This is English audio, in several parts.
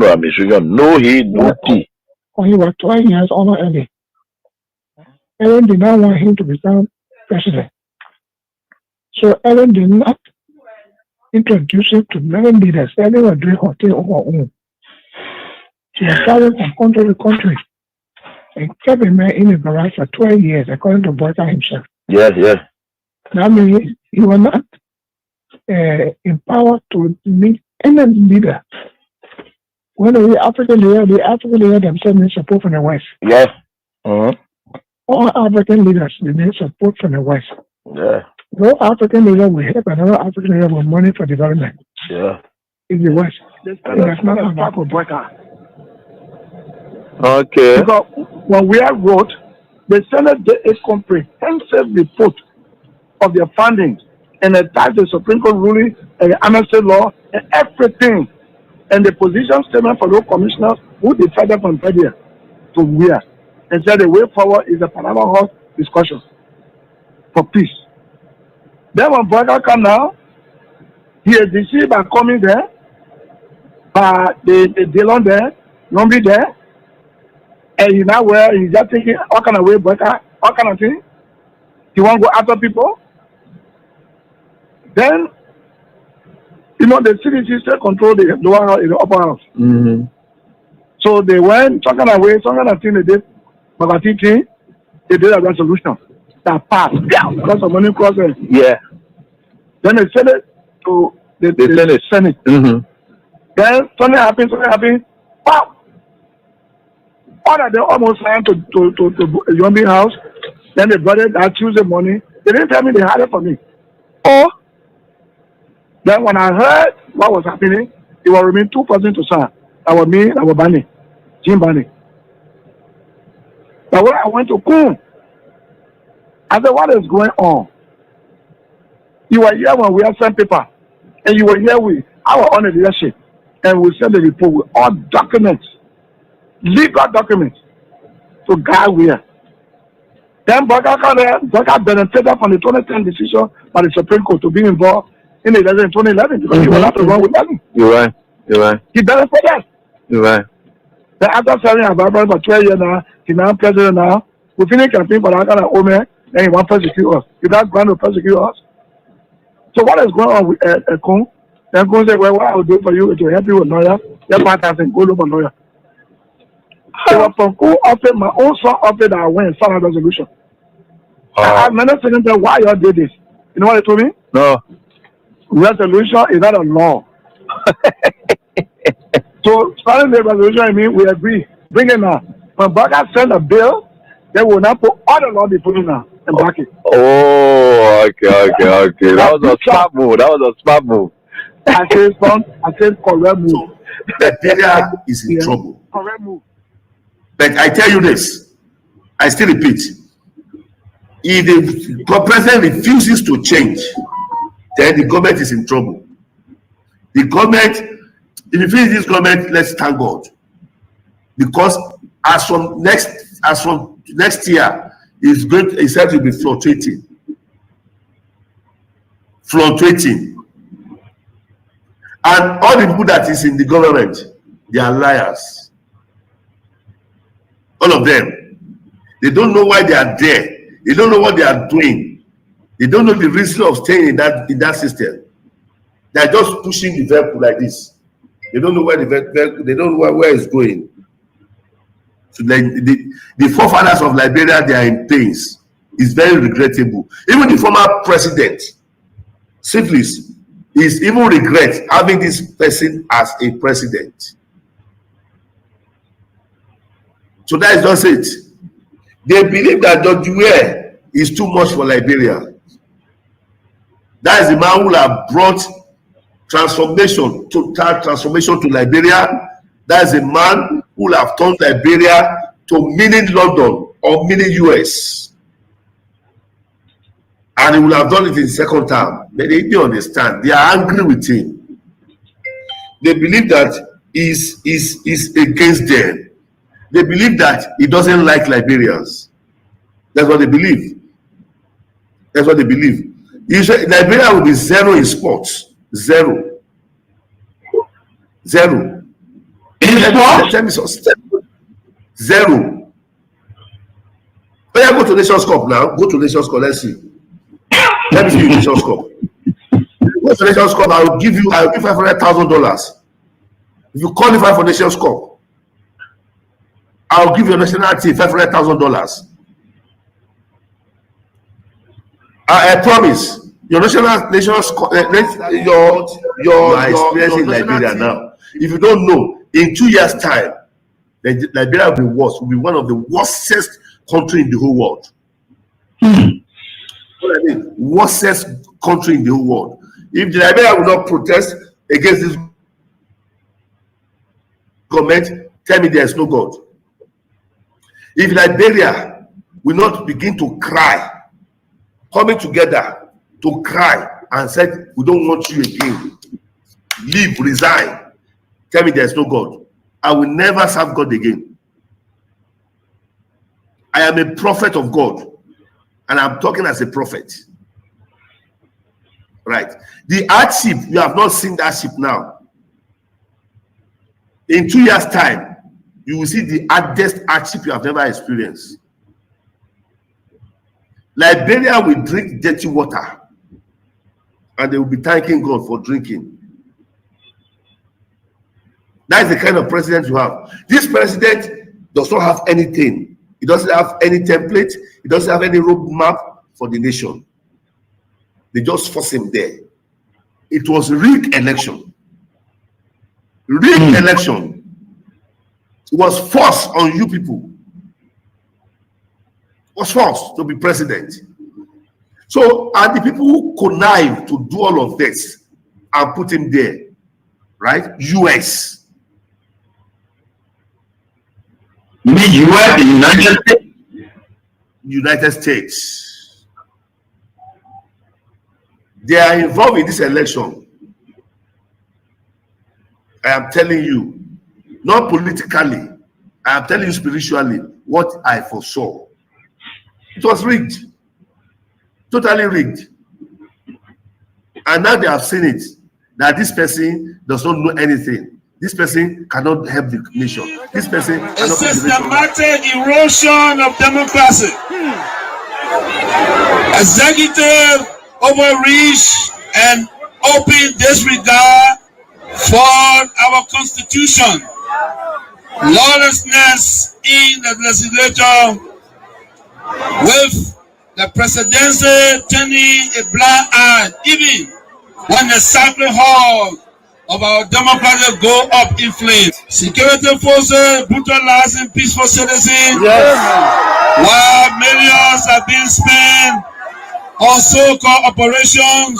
no administration, no he, no tea. When he was 12 years older early, Ellen did not want him to become president. So Ellen did not introduce him to many leaders. Ellen was doing her thing on her own. She was traveling from country to country and kept a man in the garage for 12 years, according to Boyka himself. Yes, yes. That means he was not empowered to meet any leader. When the African leader themselves need support from the West. Yes. Mm-hmm. All African leaders need support from the West. Yeah. No African leader will help another African leader with money for development. Yeah. In the West. That's not a type of Boyka. Okay. Because when we have wrote, the Senate did a comprehensive report of their findings and attached the Supreme Court ruling and the amnesty law and everything, and the position statement for those commissioners who decided from there to where, and said the way forward is a Panama House discussion for peace. Then when Boyka come now, he is deceived by coming there, by the Dillon there, Nombi there, and he now where he's just thinking all kind of way Boyka, all kind of thing. He want to go after people. Then, you know, the CDC still control the lower house, the upper house. Mm-hmm. So they went some kind of way, some kind of thing they did. Bagati thing, they did a resolution that passed. Yeah, that's a money crossing. Yeah. Then they sent it to the Senate. Mm-hmm. Then something happened. Wow! All of them almost signed to Yombi house. Then they brought it that Tuesday morning. They didn't tell me they had it for me. Oh! Then when I heard what was happening, it was remain 2 persons to sign. That was me, that was Bani, Jim Bani. But when I went to Kun, I said, what is going on? You were here when we had sent paper, and you were here with our own leadership, and we sent the report with all documents, legal documents, to guide where. Then Boyka benefited from the 2010 decision by the Supreme Court to be involved in the election in 2011 because he was not to run with money. You're right. He benefited. You're right. Then after serving our Bible for 12 years now, he's now president now. We finished campaign for that kind of old man, and he wants to persecute us. He does going to persecute us. So what is going on with Kun? Then Kun said, well, what I will do for you is to help you with lawyer. Get 5,000, go look for lawyer. It was from Kun office, my own son office that I went and signed a resolution. I many seconds why you all did this. You know what they told me? No. Resolution is not a law. So starting the resolution, I mean, we agree. Bring it now. When Boyka send a bill, they will not put all the law they put in now and back it. Oh, okay. That was a smart move. I said correct move. Nigeria is in trouble. Correct move. But I tell you this, I still repeat, if the president refuses to change, then the government is in trouble. The government, if you finish this government, let's thank God. Because as from next year, it's said to be fluctuating. And all the people that is in the government, they are liars. All of them. They don't know why they are there. They don't know what they are doing. They don't know the reason of staying in that system. They are just pushing the vehicle like this. They don't know where the vehicle, they don't know where it's going. So the forefathers of Liberia, they are in pains. It's very regrettable. Even the former president, Syphilis, is even regret having this person as a president. So that is just it. They believe that Dr. Ware is too much for Liberia. That is the man who have brought total transformation to Liberia. That is a man who have turned Liberia to mini London or mini US. And he will have done it in the second term. But they don't understand. They are angry with him. They believe that he's against them. They believe that he doesn't like Liberians. That's what they believe. That's what they believe. Usually, Liberia will be zero in sports. Zero. Tell me some step. Zero. Oh yeah, go to Nations Cup now. Go to Nations Cup. Let's see. Let me see Nations Cup. Go to Nations Cup. I'll give $500,000. If you qualify for Nations Cup, I'll give your national team $500,000. I promise. Your Nations Cup, your experience in Liberia now. If you don't know, in 2 years' time, Liberia will be worse. Will be one of the worstest country in the whole world. What I mean, worstest country in the whole world. If the Liberia will not protest against this government, tell me there is no God. If Liberia will not begin to cry, coming together to cry and said, we don't want you again, leave, resign, tell me there is no God. I will never serve God again. I am a prophet of God, and I'm talking as a prophet. Right? The hardship, you have not seen that hardship now. In 2 years' time, you will see the hardest hardship you have never experienced. Liberia will drink dirty water, and they will be thanking God for drinking. That is the kind of president you have. This president does not have anything. He doesn't have any template. He doesn't have any roadmap for the nation. They just force him there. It was a rigged election. Rigged election. It was forced on you people. It was forced to be president. So, and the people who connive to do all of this and put him there, right? US. You mean US, the United States? United States. They are involved in this election. I am telling you, not politically, I am telling you spiritually what I foresaw. It was rigged. Totally rigged. And now they have seen it, that this person does not know anything. This person cannot help the nation. This person cannot help the nation. A systematic erosion of democracy. Executive overreach and open disregard for our constitution. Lawlessness in the legislature, with the presidency turning a blind eye even when the sacred hall of our democracy go up in flames. Security forces brutalizing peaceful citizens, while millions are being spent on so-called operations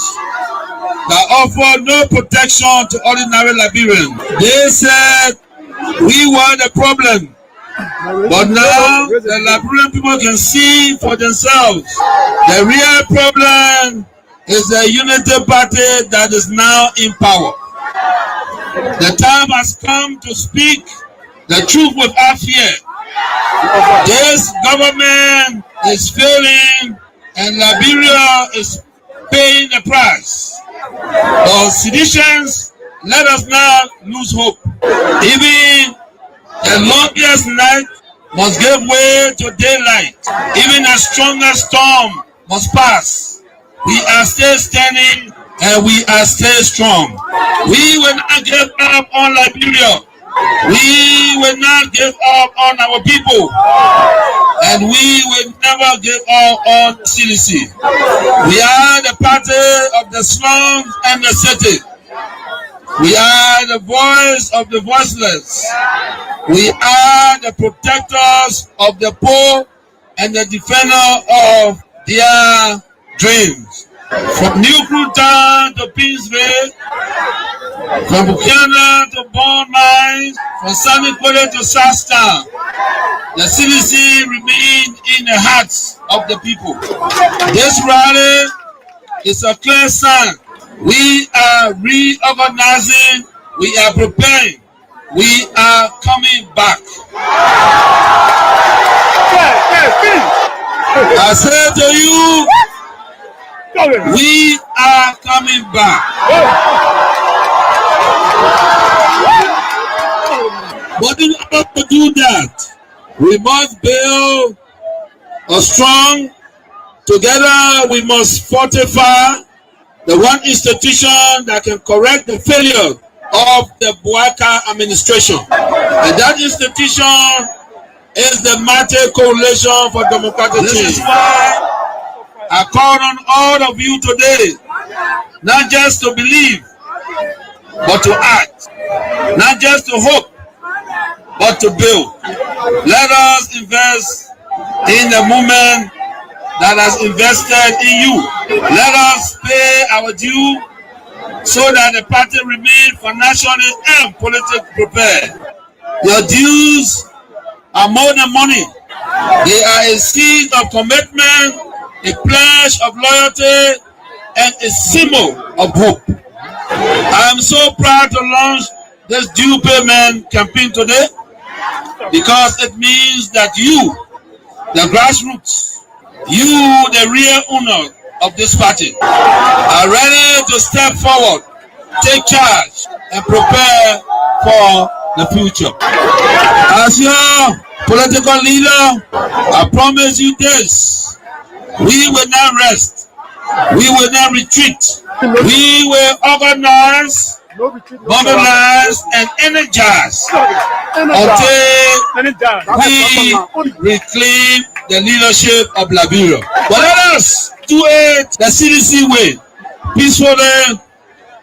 that offer no protection to ordinary Liberians. They said we were the problem, but now the Liberian people can see for themselves. The real problem is the unity party that is now in power. The time has come to speak the truth without fear. This government is failing and Liberia is paying the price. For seditions, let us not lose hope. Even the longest night must give way to daylight. Even the strongest storm must pass. We are still standing and we are still strong. We will not give up on Liberia. We will not give up on our people. And we will never give up on CDC. We are the party of the slums and the city. We are the voice of the voiceless. We are the protectors of the poor and the defender of their dreams. From New Cruton to Peaceville, from Buchanan to Bond Mines, from Sunny Quarter to Southtown, the CDC remains in the hearts of the people. This rally is a clear sign. We are reorganizing, we are preparing, we are coming back. I say to you, we are coming back. But in order to do that, we must build a strong. Together, we must fortify the one institution that can correct the failure of the Buaka administration. And that institution is the Mate Coalition for Democratic Change. This is why I call on all of you today, not just to believe, but to act. Not just to hope, but to build. Let us invest in the movement that has invested in you. Let us pay our due so that the party remains financially and politically prepared. Your dues are more than money. They are a seed of commitment, a pledge of loyalty, and a symbol of hope. I am so proud to launch this due payment campaign today because it means that you, the grassroots, you, the real owner of this party, are ready to step forward, take charge, and prepare for the future. As your political leader, I promise you this: we will not rest, we will not retreat, we will organize, mobilize, and energize until we reclaim the leadership of Liberia. But let us do it the CDC way, peacefully,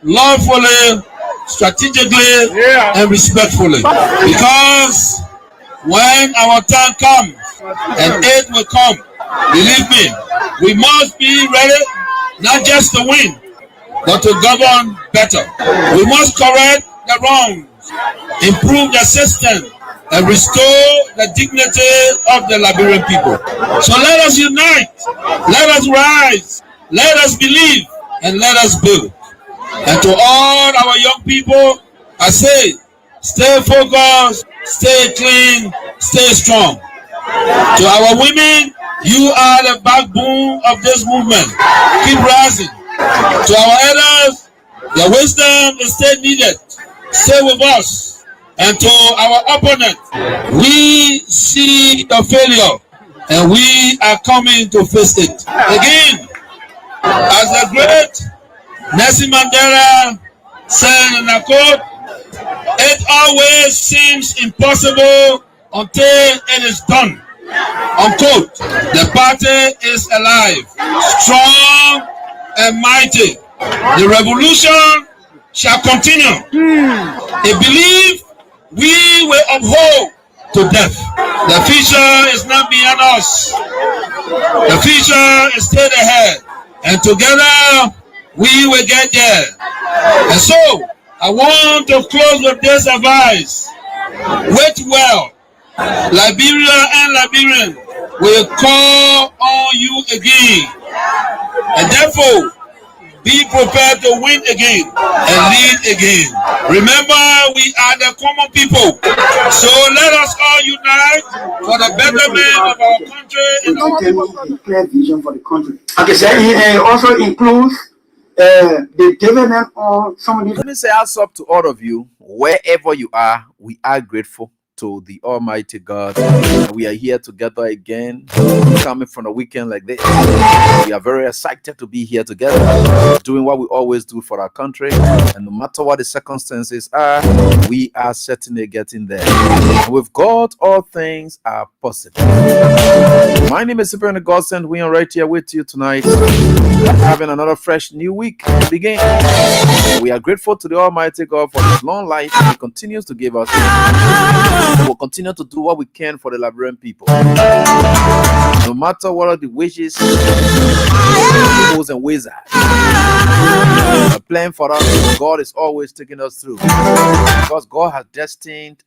lawfully, strategically, and respectfully. Because when our time comes and aid will come, believe me, we must be ready not just to win, but to govern better. We must correct the wrongs, improve the system, and restore the dignity of the Liberian people. So let us unite, let us rise, let us believe, and let us build. And to all our young people, I say, stay focused, stay clean, stay strong. To our women, you are the backbone of this movement. Keep rising. To our elders, your wisdom is still needed. Stay with us. And to our opponent, we see the failure and we are coming to face it. Again, as the great Nelson Mandela said in a quote, it always seems impossible until it is done. Unquote. The party is alive, strong and mighty. The revolution shall continue. A belief we will uphold to death. The future is not beyond us. The future is still ahead. And together we will get there. And so I want to close with this advice. Wait well. Liberia and Liberians will call on you again. And therefore, be prepared to win again and lead again. Remember, we are the common people. So let us all unite for the betterment of our country. And a clear vision for the country. Okay, so it also includes the development of some of these. Let me say, hats up to all of you, wherever you are. We are grateful to the Almighty God. We are here together again, coming from a weekend like this. We are very excited to be here together, doing what we always do for our country. And no matter what the circumstances are, we are certainly getting there. And with God, all things are possible. My name is Super Godson. We are right here with you tonight, having another fresh new week begin. We are grateful to the Almighty God for His long life He continues to give us. We will continue to do what we can for the Liberian people. No matter what are the wishes, evils and wizards are playing for us, God is always taking us through. Because God has destined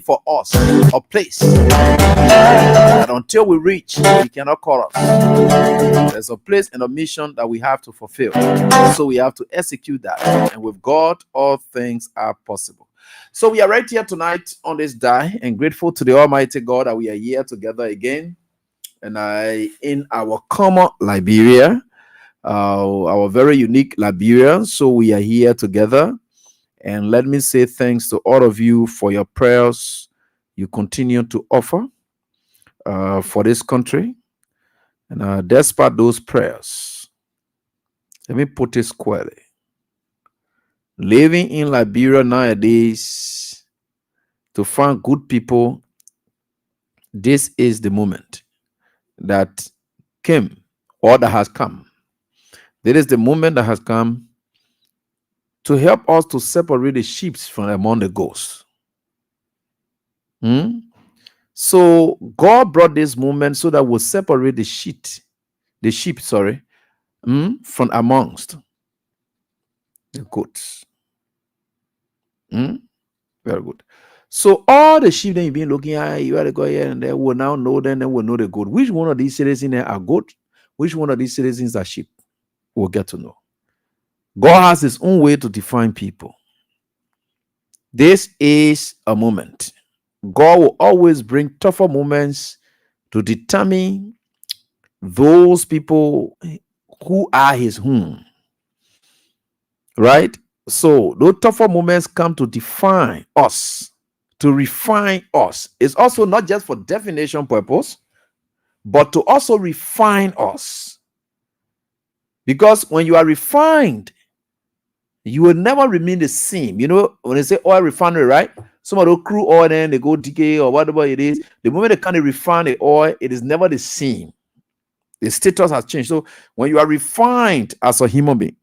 for us a place that until we reach, He cannot call us. There's a place and a mission that we have to fulfill. So we have to execute that. And with God, all things are possible. So we are right here tonight on this day and grateful to the Almighty God that we are here together again. And in our common Liberia, our very unique Liberia. So we are here together And let me say thanks to all of you for your prayers you continue to offer for this country. And despite those prayers, let me put it squarely. Living in Liberia nowadays, to find good people, this is the moment that came or that has come. This is the moment that has come to help us to separate the sheep from among the goats. So God brought this moment so that we'll separate the sheep, from amongst the goats. Very good. So all the sheep that you've been looking at, you had to go here and there, will now know them and will know the goat. Which one of these citizens are goat? Which one of these citizens are sheep? We'll get to know. God has his own way to define people. This is a moment. God will always bring tougher moments to determine those people who are his whom. Right? So those tougher moments come to define us, to refine us. It's also not just for definition purpose, but to also refine us. Because when you are refined, you will never remain the same. You know, when they say oil refinery, right? Some of those crude oil, then they go decay or whatever it is. The moment they kind of refine the oil, it is never the same. The status has changed. So when you are refined as a human being,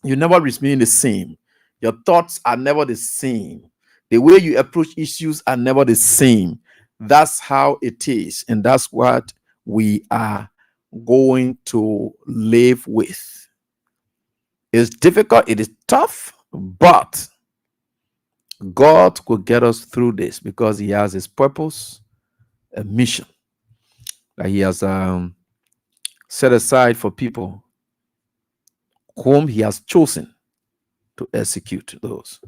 you never remain the same. Your thoughts are never the same. The way you approach issues are never the same. That's how it is. And that's what we are going to live with. It's difficult, it is tough, but God will get us through this because he has his purpose, a mission that he has set aside for people whom he has chosen to execute those.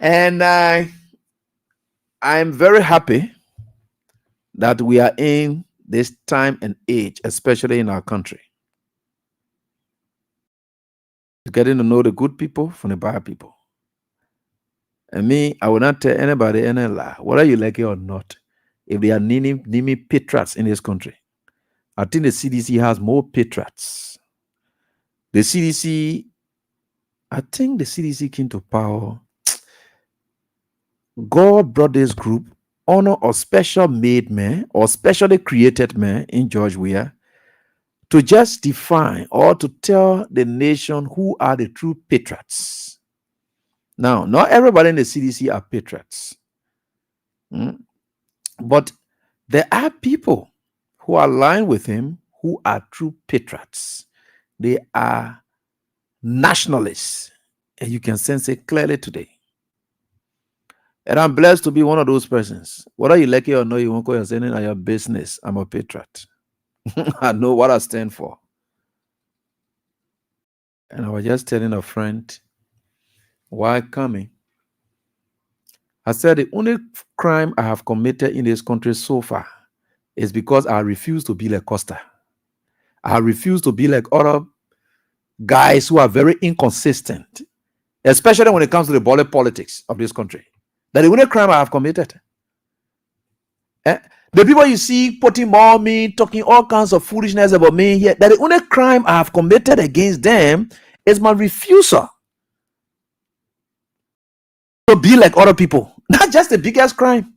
And I'm very happy that we are in this time and age, especially in our country, getting to know the good people from the bad people. And me, I will not tell anybody any lie, whether you like it or not. If they are naming patriots in this country, I think the CDC has more patriots. I think the CDC came to power. God brought this group, honor of special made men or specially created men in George Weah, to just define or to tell the nation who are the true patriots. Now, not everybody in the CDC are patriots. But there are people who are aligned with him who are true patriots. They are nationalists. And you can sense it clearly today. And I'm blessed to be one of those persons. Whether you like it or not, you won't call yourself in your business. I'm a patriot. I know what I stand for. And I was just telling a friend, why coming? I said the only crime I have committed in this country so far is because I refuse to be like Costa. I refuse to be like other guys who are very inconsistent, especially when it comes to the body politics of this country. That the only crime I have committed. The people you see putting more on me, talking all kinds of foolishness about me here, that the only crime I have committed against them is my refusal to be like other people. That's just the biggest crime.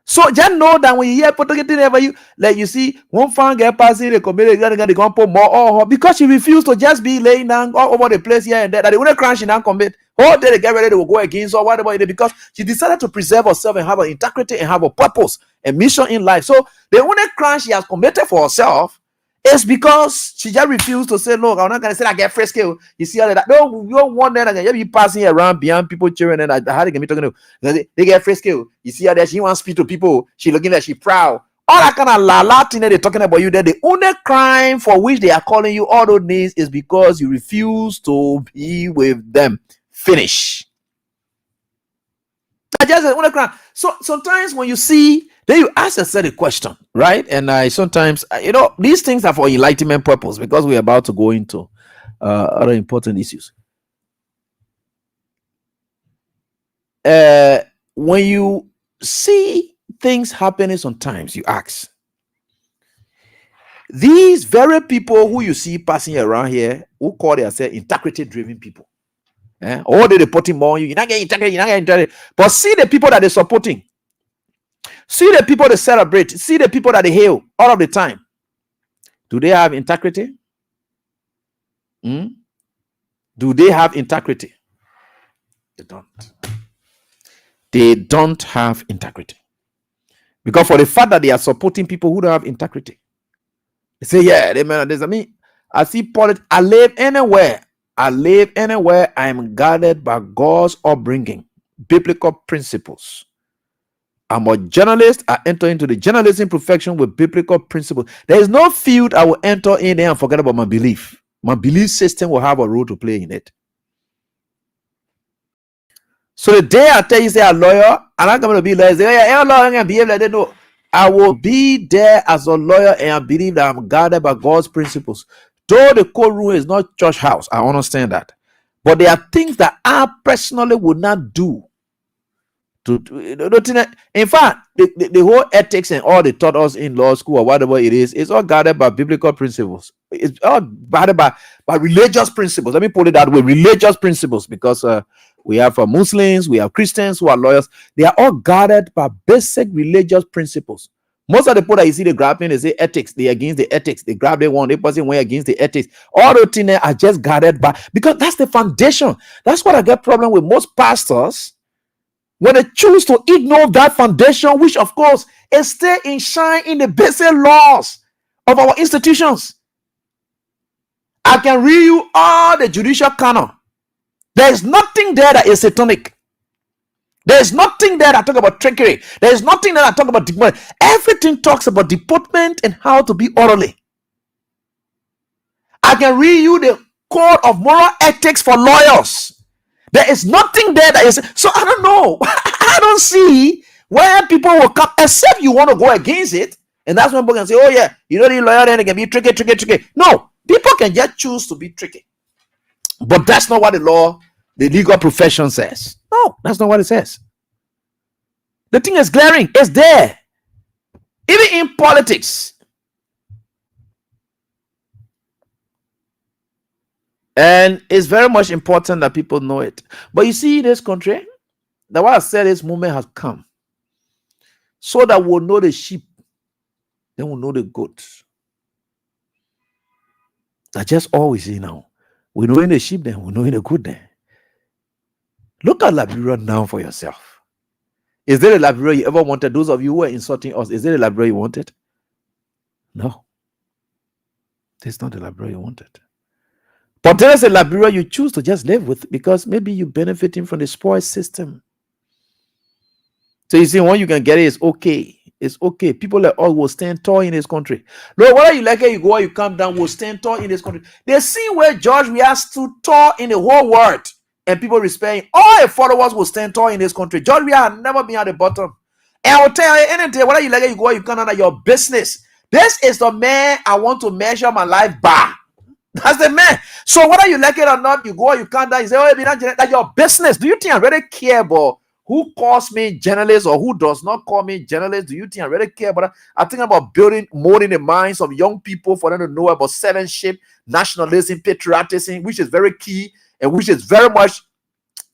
So just know that when you hear putting ever you like, you see one fan get passing the community, they gonna put more because she refused to just be laying down all over the place here and there. That the only crime she now commit, all day they get ready, they will go against or whatever it is, because she decided to preserve herself and have an integrity and have a purpose and mission in life. So the only crime she has committed for herself is because she just refused to say, look, I'm not gonna say I get frisky. You see all that? No, you don't want that. You be passing around beyond people cheering and how they can be talking to. They get frisky. You see how that she wants to speak to people. She looking like she proud. All that kind of la thing that they're talking about you. That the only crime for which they are calling you all those names is because you refuse to be with them. Finish. That's just the only crime. So sometimes when you see, then you ask yourself a question, right? And I sometimes, these things are for enlightenment purpose because we're about to go into other important issues. when you see things happening, sometimes you ask, these very people who you see passing around here, who call themselves integrity-driven people, all they reporting more on you, you're not getting integrity, you're not getting integrity. But see the people that they're supporting, see the people they celebrate, see the people that they hail all of the time. Do they have integrity? Do they have integrity? They don't. They don't have integrity. Because for the fact that they are supporting people who don't have integrity, they say, yeah, they man, this. I mean, I see politics. I live anywhere. I am guided by God's upbringing, biblical principles. I'm a journalist. I enter into the journalism profession with biblical principles. There is no field I will enter in there and forget about my belief. My belief system will have a role to play in it. So the day I tell you, say a lawyer, I'm not going to be a lawyer. Say, yeah, I'm going to behave like that. No, I will be there as a lawyer, and I believe that I'm guided by God's principles. Though the courtroom is not church house, I understand that. But there are things that I personally would not do. In fact, the whole ethics and all they taught us in law school or whatever it is, it's all guided by biblical principles. It's all guided by religious principles. Let me put it that way, religious principles, because we have Muslims, we have Christians who are lawyers. They are all guided by basic religious principles. Most of the people that you see they grabbing, they say ethics, they against the ethics. They grab the one, they person went against the ethics. All the things are just guided by, because that's the foundation. That's what I get problem with most pastors. When they choose to ignore that foundation, which of course is still in shine in the basic laws of our institutions. I can read you all the judicial canon. There is nothing there that is satanic. There is nothing there that talk about trickery. There is nothing there that talk about deportment. Everything talks about deportment and how to be orderly. I can read you the code of moral ethics for lawyers. There is nothing there that is. So I don't know. I don't see where people will come, except you want to go against it. And that's when people can say, oh yeah, you know the lawyer then they can be tricky. No, people can just choose to be tricky. But that's not what the legal profession says. No, that's not what it says. The thing is glaring. It's there. Even in politics. And it's very much important that people know it. But you see, this country, the way I said this moment has come. So that we'll know the sheep, then we'll know the goats. That's just all we see now. We know in the sheep, then we know in the goat then. Look at Liberia now for yourself. Is there a Liberia you ever wanted? Those of you who are insulting us, is there a Liberia you wanted? No. There's not a Liberia you wanted. But there is a Liberia you choose to just live with because maybe you're benefiting from the spoil system. So you see, when you can get it, it's okay. It's okay. People like us will stand tall in this country. No, whether you like it, you go or you come down, will stand tall in this country. They see where George we are stood tall in the whole world. And people respect him. All your followers will stand tall in this country. George we have never been at the bottom. And I will tell you anything, whether you like it, you go or you come down, your business. This is the man I want to measure my life by. That's the man. So whether you like it or not, you go or you come down, you say, oh, that's your business. Do you think I really care about who calls me journalist or who does not call me journalist? Do you think I really care about that? I think about molding the minds of young people for them to know about citizenship, nationalism, patriotism, which is very key and which is very much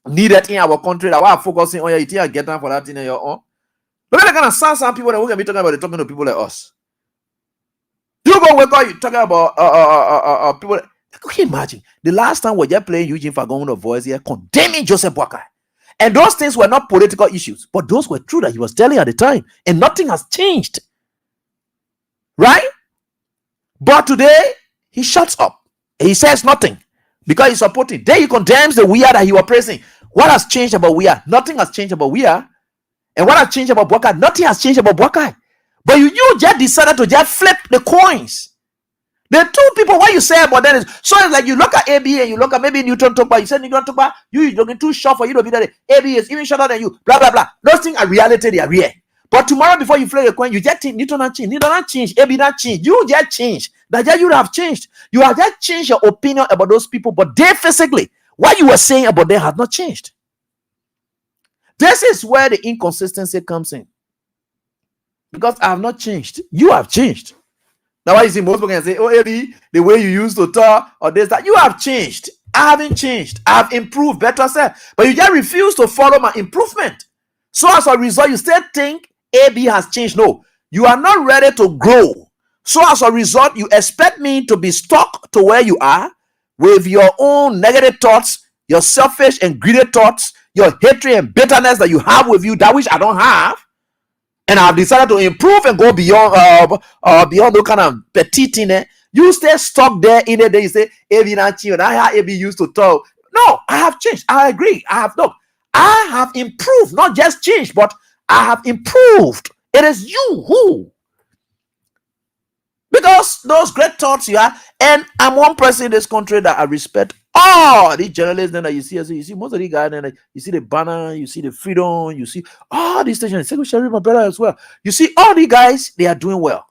needed in our country. That's why I'm focusing on you think I get time for that thing on your own. Look at the kind of some people that we can be talking about, talking to people like us. You go wake up, you talking about people. Can you imagine the last time we just playing Eugene Fagon's voice here condemning Joseph Boakai? And those things were not political issues, but those were true that he was telling at the time, and nothing has changed. Right? But today he shuts up. He says nothing because he's supporting. Then he condemns the we are that he was praising. What has changed about we are? Nothing has changed about we are. And what has changed about Boakai? Nothing has changed about Boakai. But you just decided to just flip the coins. The two people, what you say about that is, so it's like you look at AB and you look at maybe Newton Tokpa, you said Newton Tokpa, you're looking too short for you to be that. AB is even shorter than you, blah, blah, blah. Those things are reality, they are real. But tomorrow before you flip the coin, you just think Newton not change, AB not change, you just change. That just you have changed. You have just changed your opinion about those people, but they physically, what you were saying about them has not changed. This is where the inconsistency comes in. Because I have not changed. You have changed. Now, why you see most people can say, oh, Eddie, the way you used to talk or this, that. You have changed. I haven't changed. I have improved, better said. But you just refuse to follow my improvement. So as a result, you still think AB has changed. No, you are not ready to grow. So as a result, you expect me to be stuck to where you are with your own negative thoughts, your selfish and greedy thoughts, your hatred and bitterness that you have with you, that which I don't have. And I've decided to improve and go beyond beyond those kind of petite thing. You stay stuck there in the day. You say, AB not changed. I have AB used to talk. No, I have changed. I agree. I have improved, not just changed, but I have improved. It is you who. Because those great thoughts you have, and I'm one person in this country that I respect all these journalists that you see most of these guys, and you see the banner, you see the freedom, you see all these stations. Secretary, my brother as well. You see all these guys, they are doing well.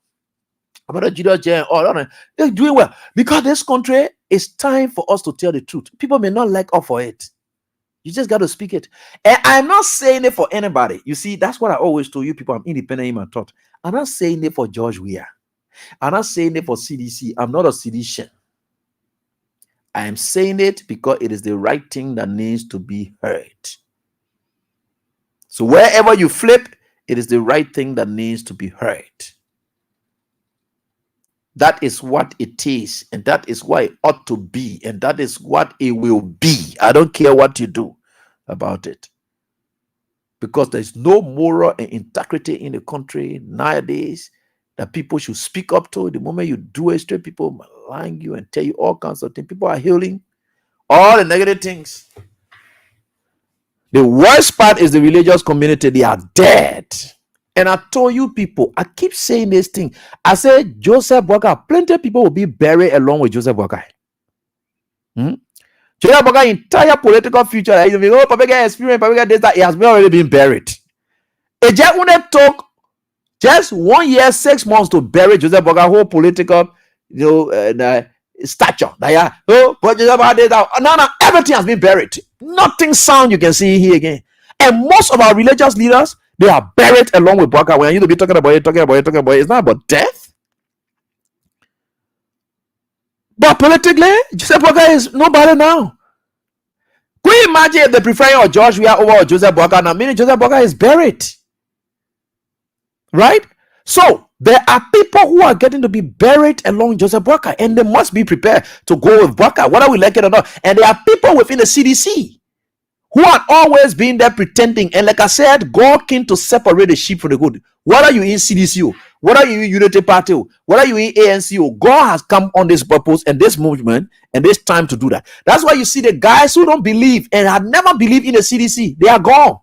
About they're doing well because this country is time for us to tell the truth. People may not like us for it. You just got to speak it. And I'm not saying it for anybody. You see, that's what I always told you people. I'm independent in my thought. I'm not saying it for George Weah. I'm not saying it for CDC. I'm not a seditious. I am saying it because it is the right thing that needs to be heard. So wherever you flip, it is the right thing that needs to be heard. That is what it is, and that is what it ought to be, and that is what it will be. I don't care what you do about it. Because there's no moral and integrity in the country nowadays that people should speak up to. The moment you do it straight, people malign you and tell you all kinds of things. People are healing all the negative things. The worst part is the religious community. They are dead. And I told you people, I keep saying this thing. I said Joseph Boakai, plenty of people will be buried along with Joseph Boakai. Joseph Boakai's entire political future, experience, this, that, it has already been buried. It just only took just 1 year, 6 months to bury Joseph Boakai's whole political, stature. But Joseph Boakai, no, everything has been buried. Nothing sound you can see here again. And most of our religious leaders, they are buried along with Boakai. When you to be talking about it, it's not about death. But politically, Joseph Boakai is nobody now. Can you imagine if they prefer George Weah over Joseph Boakai now? Meaning Joseph Boakai is buried. Right? So there are people who are getting to be buried along Joseph Boakai, and they must be prepared to go with Boakai, whether we like it or not. And there are people within the CDC who are always being there pretending. And like I said, God came to separate the sheep from the goat. Whether you in CDC, whether you in Unity Party, whether you in ANC, God has come on this purpose and this movement and this time to do that. That's why you see the guys who don't believe and had never believed in the CDC, they are gone.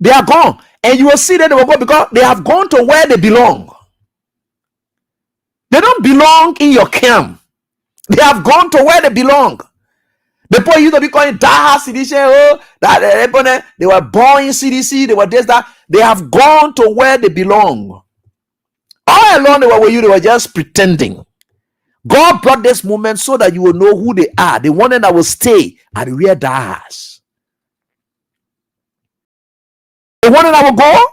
They are gone. And you will see that they will go because they have gone to where they belong. They don't belong in your camp. They have gone to where they belong. The people used to be calling Daha CDC, that they were born in CDC, they were this, that. They have gone to where they belong. All along they were with you, they were just pretending. God brought this moment so that you will know who they are. The one that will stay at the real Dahas. The one that will go,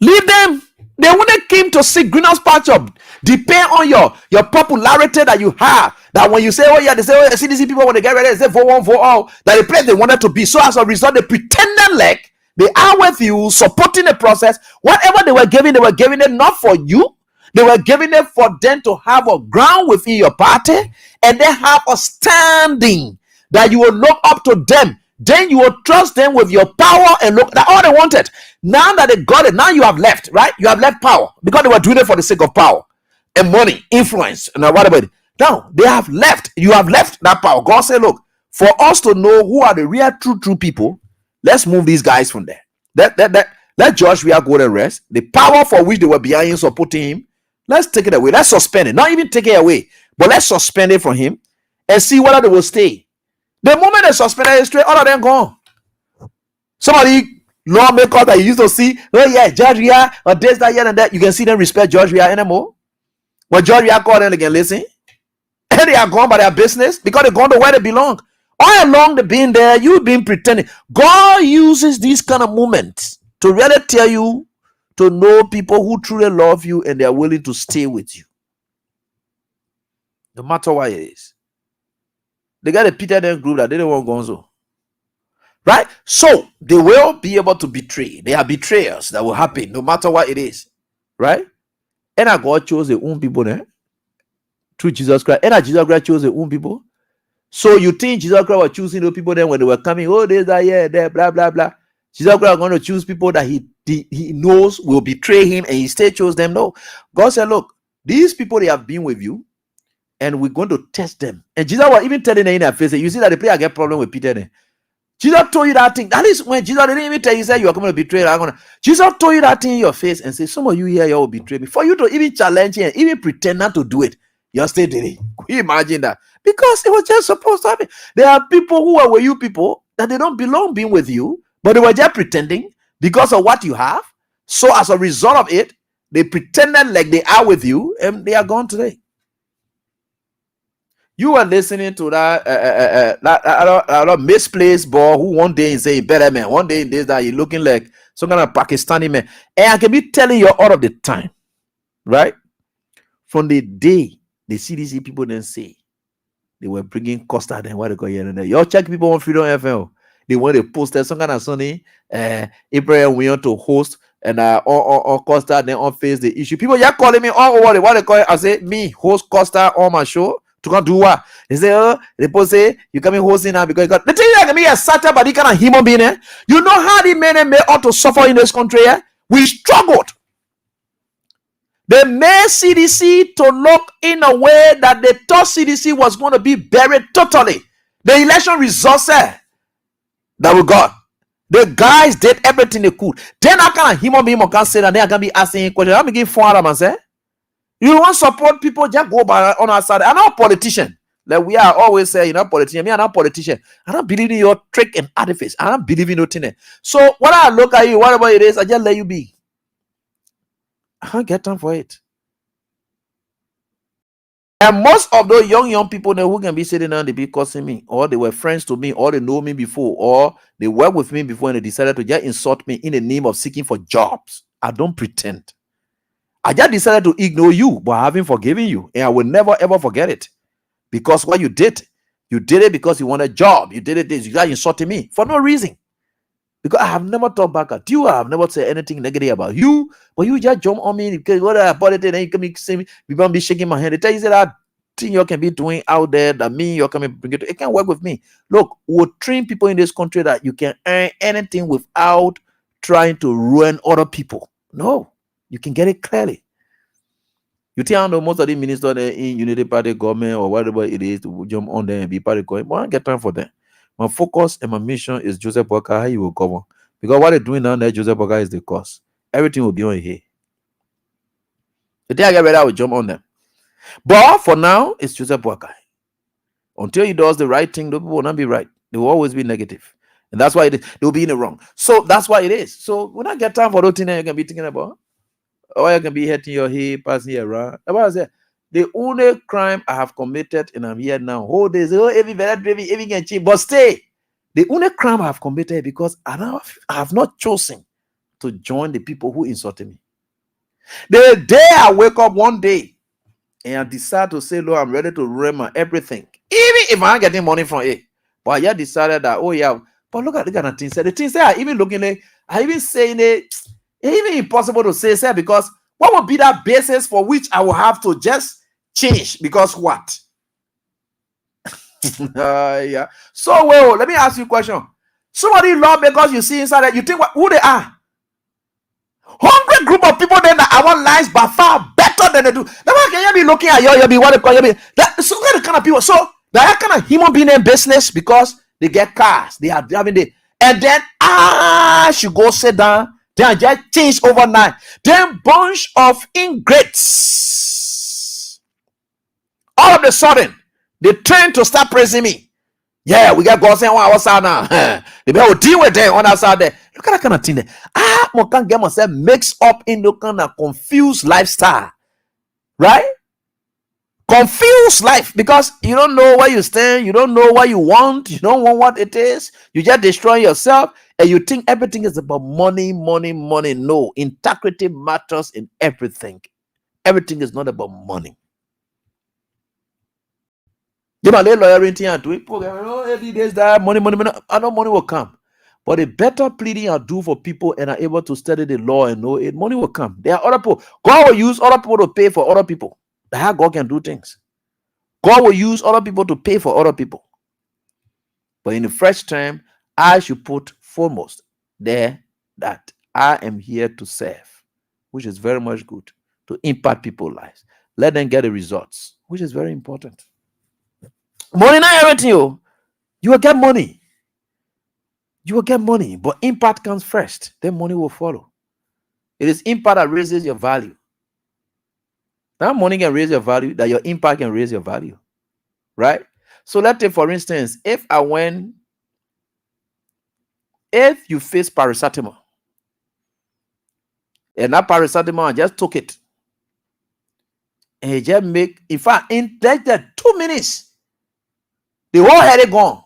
leave them. They wouldn't came to seek greenhouse pasture. Depend on your popularity that you have. That when you say, oh yeah, they say, oh, the CDC people when they get ready, they say vote one, vote all. That the place they wanted to be. So as a result, they pretended like they are with you, supporting the process. Whatever they were giving it not for you. They were giving it for them to have a ground within your party, and they have a standing that you will look up to them. Then you will trust them with your power and look. That's all they wanted. Now that they got it, now you have left, right? You have left power because they were doing it for the sake of power and money, influence, and whatever. Now they have left. You have left that power. God said, look, for us to know who are the real true people, let's move these guys from there. Let Josh Weah go and rest. The power for which they were behind supporting him, let's take it away. Let's suspend it. Not even take it away, but let's suspend it from him and see whether they will stay. The moment they suspended it straight, all of them gone. Somebody lawmakers that you used to see, oh yeah, George Weah or this, that, and that, you can see them respect George Weah anymore. When George Weah called them, they can listen. And they are gone by their business because they're gone to where they belong. All along the being there, you've been pretending. God uses these kind of moments to really tell you to know people who truly love you and they are willing to stay with you, no matter what it is. They got a Peter then group that they don't want Gonzo. Right? So they will be able to betray. They are betrayers that will happen no matter what it is. Right? And God chose their own people there through Jesus Christ. And Jesus Christ chose their own people. So you think Jesus Christ was choosing those people then when they were coming? Oh, there's that, yeah, there, blah, blah, blah. Jesus Christ is going to choose people that he knows will betray him and he still chose them. No. God said, look, these people, they have been with you. And we're going to test them. And Jesus was even telling them in their face, you see that the player get problem with Peter then. Jesus told you that thing. That is when Jesus didn't even tell you, said you are coming to betray. Jesus told you that thing in your face and said, some of you here, you will betray me. For you to even challenge and even pretend not to do it, you still did it. Can you imagine that? Because it was just supposed to happen. There are people who are with you people that they don't belong being with you, but they were just pretending because of what you have. So as a result of it, they pretended like they are with you and they are gone today. You are listening to that misplaced boy who one day is saying better man, one day in this that you're looking like some kind of Pakistani man, and I can be telling you all of the time, right? From the day the CDC people then say they were bringing Costa, then what they call here and there. Y'all check people on Freedom FM. They want to post some kind of Sunday. Abraham we want to host and on Costa then on face the issue. People just calling me all over what they call it. I say me host Costa on my show. To go do what? They say, oh, they say you coming hosting now because the thing that can be a Satan, but he kind of human being. You know how the men and men ought to suffer in this country. We struggled. They made CDC to look in a way that they thought CDC was going to be buried totally. The election results that we got. The guys did everything they could. Then I kind of human being can say that they are going to be asking questions. I'm going to give 4 and say. You want support people, just go by on our side. I'm not a politician. Like we are always saying, you're not a politician. Me, I'm not a politician. I don't believe in your trick and artifice. I don't believe in your thing. So when I look at you, whatever it is, I just let you be. I can't get time for it. And most of those young people who can be sitting down, they be cursing me, or they were friends to me, or they know me before, or they worked with me before and they decided to just insult me in the name of seeking for jobs. I don't pretend. I just decided to ignore you, but I haven't forgiven you. And I will never, ever forget it. Because what you did it because you want a job. You did it, you got insulting me for no reason. Because I have never talked back at you. I have never said anything negative about you. But you just jump on me because what I bought it and then you come see me. People be shaking my hand. They tell you that thing you can be doing out there that me, you're coming bring it. It can't work with me. Look, we'll train people in this country that you can earn anything without trying to ruin other people. No. You can get it clearly. You think I know most of the ministers in Unity Party government or whatever it is to jump on there and be party going, but I don't get time for that. My focus and my mission is Joseph Walker, how you will govern. Because what they're doing down there, Joseph Walker is the cause. Everything will be on here. The day I get ready, I will jump on them. But for now, it's Joseph Walker. Until he does the right thing, the people will not be right. They will always be negative. And that's why they will be in the wrong. So that's why it is. So when I get time for those things you can be thinking about, or you can be hitting your hip, passing here around. The only crime I have committed, and I'm here now. Oh, there's every can change, but stay. The only crime I have committed because I have not chosen to join the people who insulted me. The day I wake up one day and I decide to say, Lord, I'm ready to ruin my everything, even if I'm getting money from it. But I just decided that, oh yeah, but look at the things. The things that are even looking like, I even saying it. It's even impossible to say, sir, because what would be that basis for which I will have to just change? Because what? Yeah. So, well, let me ask you a question. Somebody love because you see inside that you think who they are. 100 group of people then that our lives by far better than they do. That's why can you be looking at you be what they call you be that so kind of people. So that kind of human being in business because they get cars, they are driving the and then she go sit down. Then just change overnight. Then bunch of ingrates. All of a sudden, they turn to start praising me. Yeah, we got God saying 1 hour now. They will deal with them on that side there. Look at that kind of thing there. I can't get myself mixed up in the kind of confused lifestyle. Right? confuse life because you don't know where you stand, you don't know what you want, you don't want what it is, you just destroy yourself, and you think everything is about money, money, money. No, integrity matters in everything. Everything is not about money. You might lay loyalty and do it. Every day is that money, money, money. I know money will come. But the better pleading I do for people and are able to study the law and know it, money will come. There are other people. God will use other people to pay for other people. That's how God can do things. God will use other people to pay for other people. But in the first term, I should put foremost there that I am here to serve, which is very much good, to impact people's lives. Let them get the results, which is very important. Money, not everything. You will get money. You will get money, but impact comes first. Then money will follow. It is impact that raises your value. That money can raise your value, that your impact can raise your value. Right? So let's take, for instance, if you face paracetamol, and that paracetamol, I just took it, and it just make, in fact, in that 2 minutes, the whole headache gone.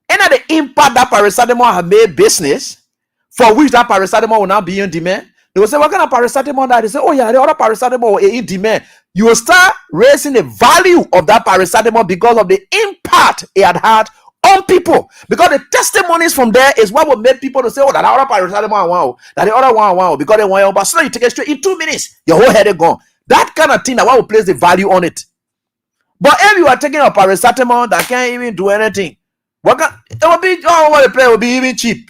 And the impact that paracetamol have made business, for which that paracetamol will now be in demand. They will say, what kind of paracetamol that? They say, oh yeah, the other paracetamol is in demand. You will start raising the value of that paracetamol because of the impact it had on people. Because the testimonies from there is what will make people to say, oh, that other paracetamol I want, that the other one I want, because they want, but so you take it straight in 2 minutes, your whole headache gone. That kind of thing, that one will place the value on it. But if you are taking a paracetamol that can't even do anything, it will be, what the play will be even cheap.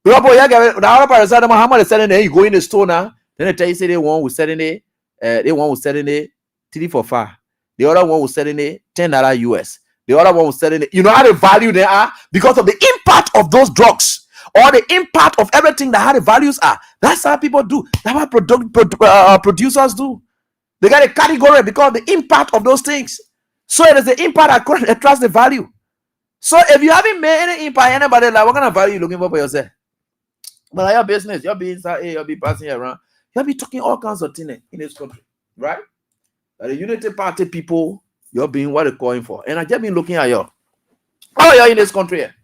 How much is selling there? You go in the store now, then they tell you say they one was selling it, they one was selling it 3 for 5. The other one was selling it $10 US. The other one was selling it. You know how the value they are because of the impact of those drugs or the impact of everything that how the values are. That's how people do. That's what producers do. They got a category because of the impact of those things. So it is the impact that attracts the value. So if you haven't made any impact, anybody like, what kind of value you looking for yourself? But your business, you'll be inside, you'll be passing around, you'll be talking all kinds of things in this country, right? Like the Unity Party people, you're being what they're calling for. And I just been looking at you. Oh, you're in this country. And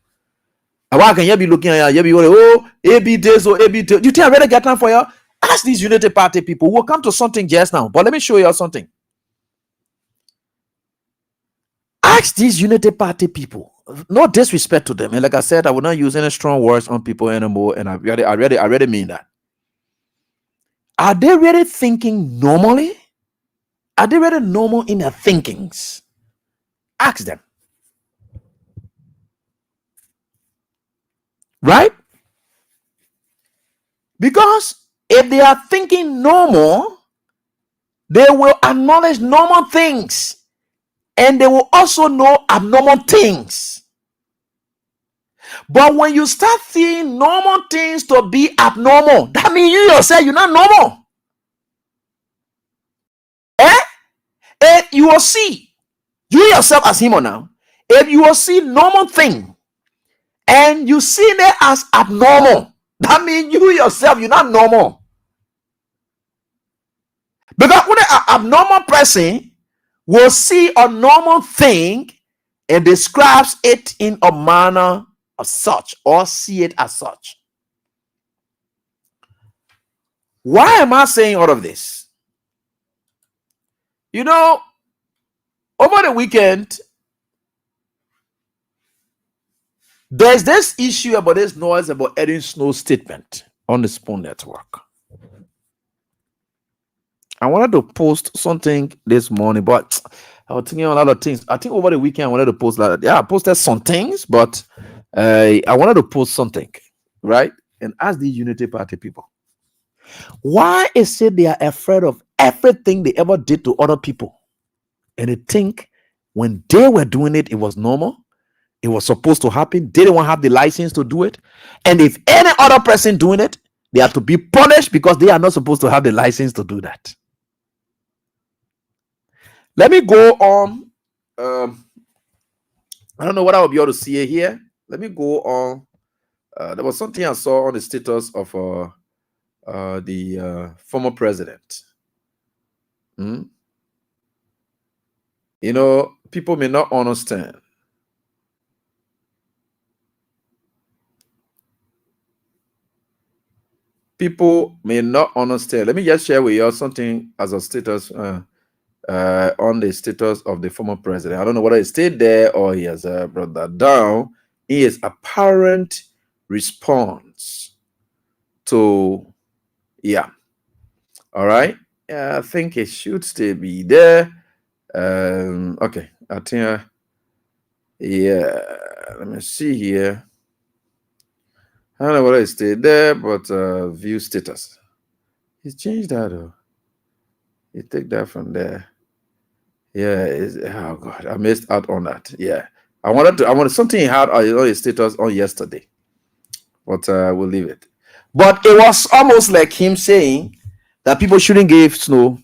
why can you be looking at you? You'll be, oh, AB days or AB days. You think I really get time for you? Ask these Unity Party people. We'll come to something just now, but let me show you something. Ask these Unity Party people. No disrespect to them. And like I said, I will not use any strong words on people anymore. And I really mean that. Are they really thinking normally? Are they really normal in their thinkings? Ask them. Right? Because if they are thinking normal, they will acknowledge normal things. And they will also know abnormal things. But when you start seeing normal things to be abnormal, that means you yourself, you're not normal. If you will see, you yourself as him now, if you will see normal thing and you see it as abnormal, that means you yourself, you're not normal. Because when an abnormal person will see a normal thing and describes it in a manner of such or see it as such. Why am I saying all of this? You know, over the weekend, there's this issue about this noise about Edwin Snow's statement on the Spoon Network. I wanted to post something this morning, but I was thinking a lot of things. I think over the weekend I wanted to post that. Yeah, I posted some things, but I wanted to post something, right? And ask the Unity Party people, why is it they are afraid of everything they ever did to other people? And they think when they were doing it, it was normal. It was supposed to happen. They didn't have the license to do it. And if any other person doing it, they have to be punished because they are not supposed to have the license to do that. Let me go on. I don't know what I will be able to see here. Let me go on. There was something I saw on the status of the former president. You know, people may not understand. People may not understand. Let me just share with you something as a status on the status of the former president. I don't know whether he stayed there or he has brought that down. In his apparent response to, all right. Yeah, I think it should still be there. Okay, I think. Let me see here. I don't know whether it stayed there, but view status. He changed that though. You take that from there. Yeah, oh god, I missed out on that. Yeah. I wanted something he had on his status on yesterday. But we'll leave it. But it was almost like him saying that people shouldn't give Snow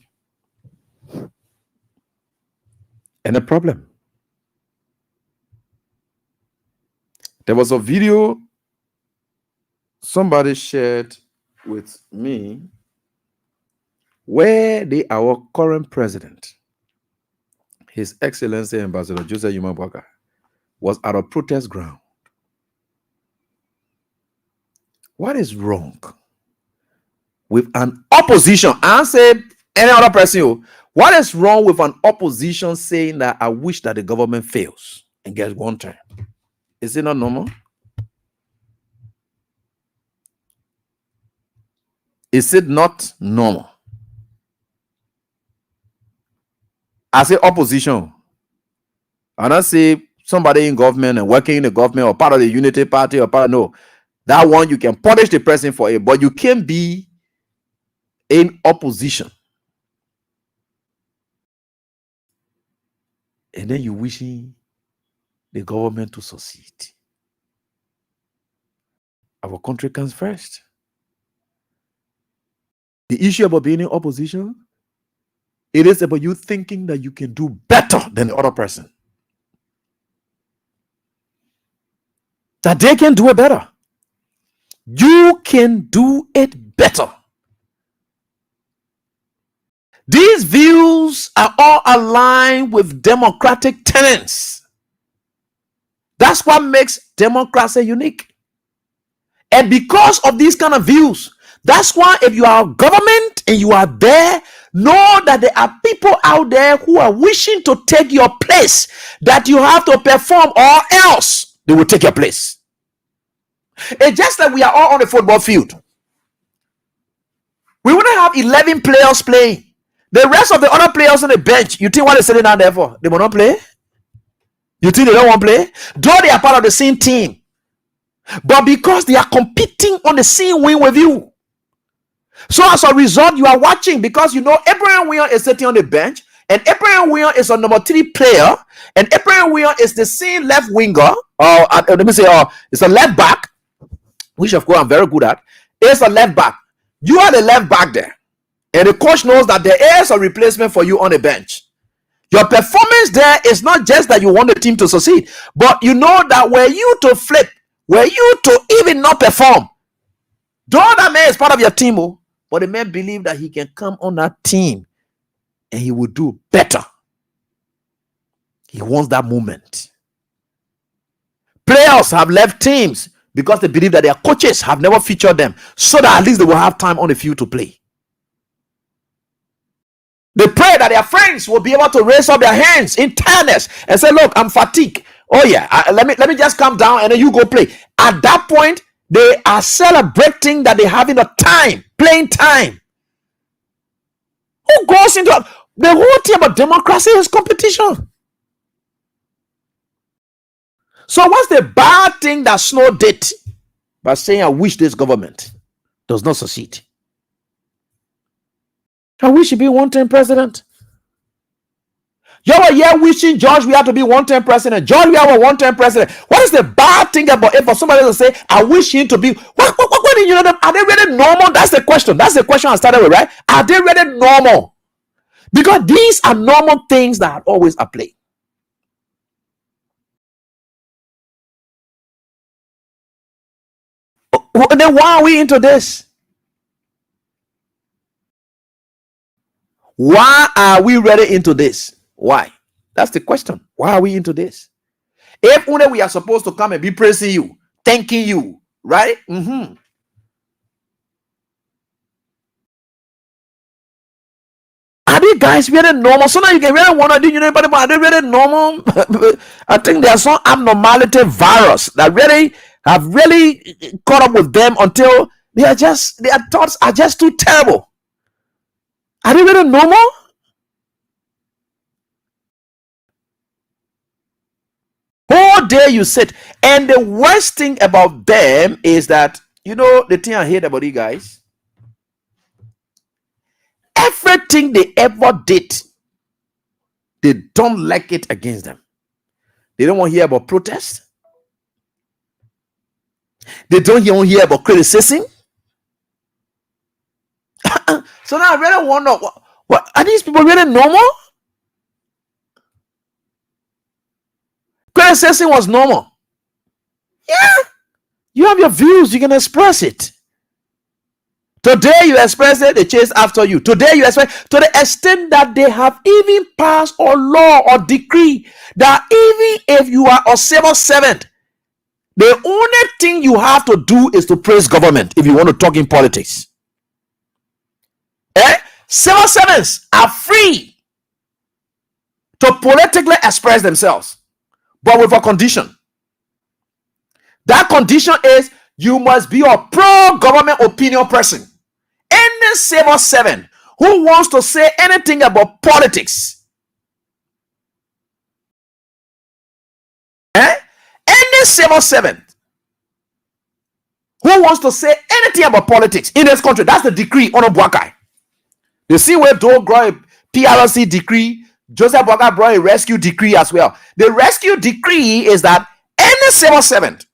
any problem. There was a video somebody shared with me where our current president, His Excellency Ambassador Joseph Yumabwaka, was at a protest ground. What is wrong with an opposition? I say any other person. What is wrong with an opposition saying that I wish that the government fails and gets one term? Is it not normal? Is it not normal? I say opposition. I don't say somebody in government and working in the government or part of the unity party or part. No, that one you can punish the person for it, but you can't be in opposition and then you wishing the government to succeed. Our country comes first. The issue about being in opposition, it is about you thinking that you can do better than the other person. That they can do it better. You can do it better. These views are all aligned with democratic tenets. That's what makes democracy unique. And because of these kind of views, that's why if you are government and you are there, know that there are people out there who are wishing to take your place, that you have to perform or else they will take your place. It's just that we are all on the football field. We wouldn't have 11 players playing. The rest of the other players on the bench, you think what they're sitting down there for? They will not play? You think they don't want to play? Though they are part of the same team. But because they are competing on the same wing with you. So as a result, you are watching because you know Abraham Williams is sitting on the bench and Abraham Williams is a number 3 player and Abraham Williams is the same left winger or it's a left back, which of course I'm very good at. It's a left back. You are the left back there. And the coach knows that there is a replacement for you on the bench. Your performance there is not just that you want the team to succeed, but you know that were you to flip, were you to even not perform, though that man is part of your team, but the man believe that he can come on that team and he will do better. He wants that moment. Players have left teams because they believe that their coaches have never featured them, so that at least they will have time on the field to play. They pray that their friends will be able to raise up their hands in tiredness and say, look, I'm fatigued. Oh yeah, let me just calm down and then you go play. At that point, they are celebrating that they're having a time, playing time. Who goes into the whole thing about democracy is competition? So what's the bad thing that Snow did by saying, I wish this government does not succeed? I wish he'd be one-term president. You were here wishing George we have to be one-term president. George we have a one-term president. What is the bad thing about it for somebody to say, I wish him to be? What do you know them? Are they really normal? That's the question. That's the question I started with, right? Are they really normal? Because these are normal things that always are play. Then why are we into this? Why are we really into this? Why? That's the question. Why are we into this? If only we are supposed to come and be praising you, thanking you, right? Are they guys really normal? So now you can really wonder, do you know anybody, but are they really normal? I think there's some abnormality virus that really have really caught up with them until their thoughts are just too terrible. Are they really normal? Whole day you sit, and the worst thing about them is that, you know, the thing I hate about you guys, everything they ever did, they don't like it against them. They don't want to hear about protest. They don't want to hear about criticism. So now I really wonder, what are these people really normal? Criticism was normal. Yeah, you have your views, you can express it. Today you express it, they chase after you. Today you express, to the extent that they have even passed or law or decree that even if you are a civil servant, the only thing you have to do is to praise government if you want to talk in politics. Civil servants are free to politically express themselves, but with a condition. That condition is you must be a pro-government opinion person. Any civil servant who wants to say anything about politics, any civil servant who wants to say anything about politics in this country, that's the decree on Obuakai. You see where Doe brought a PRC decree, Joseph Boakai brought a rescue decree as well. The rescue decree is that any civil servant,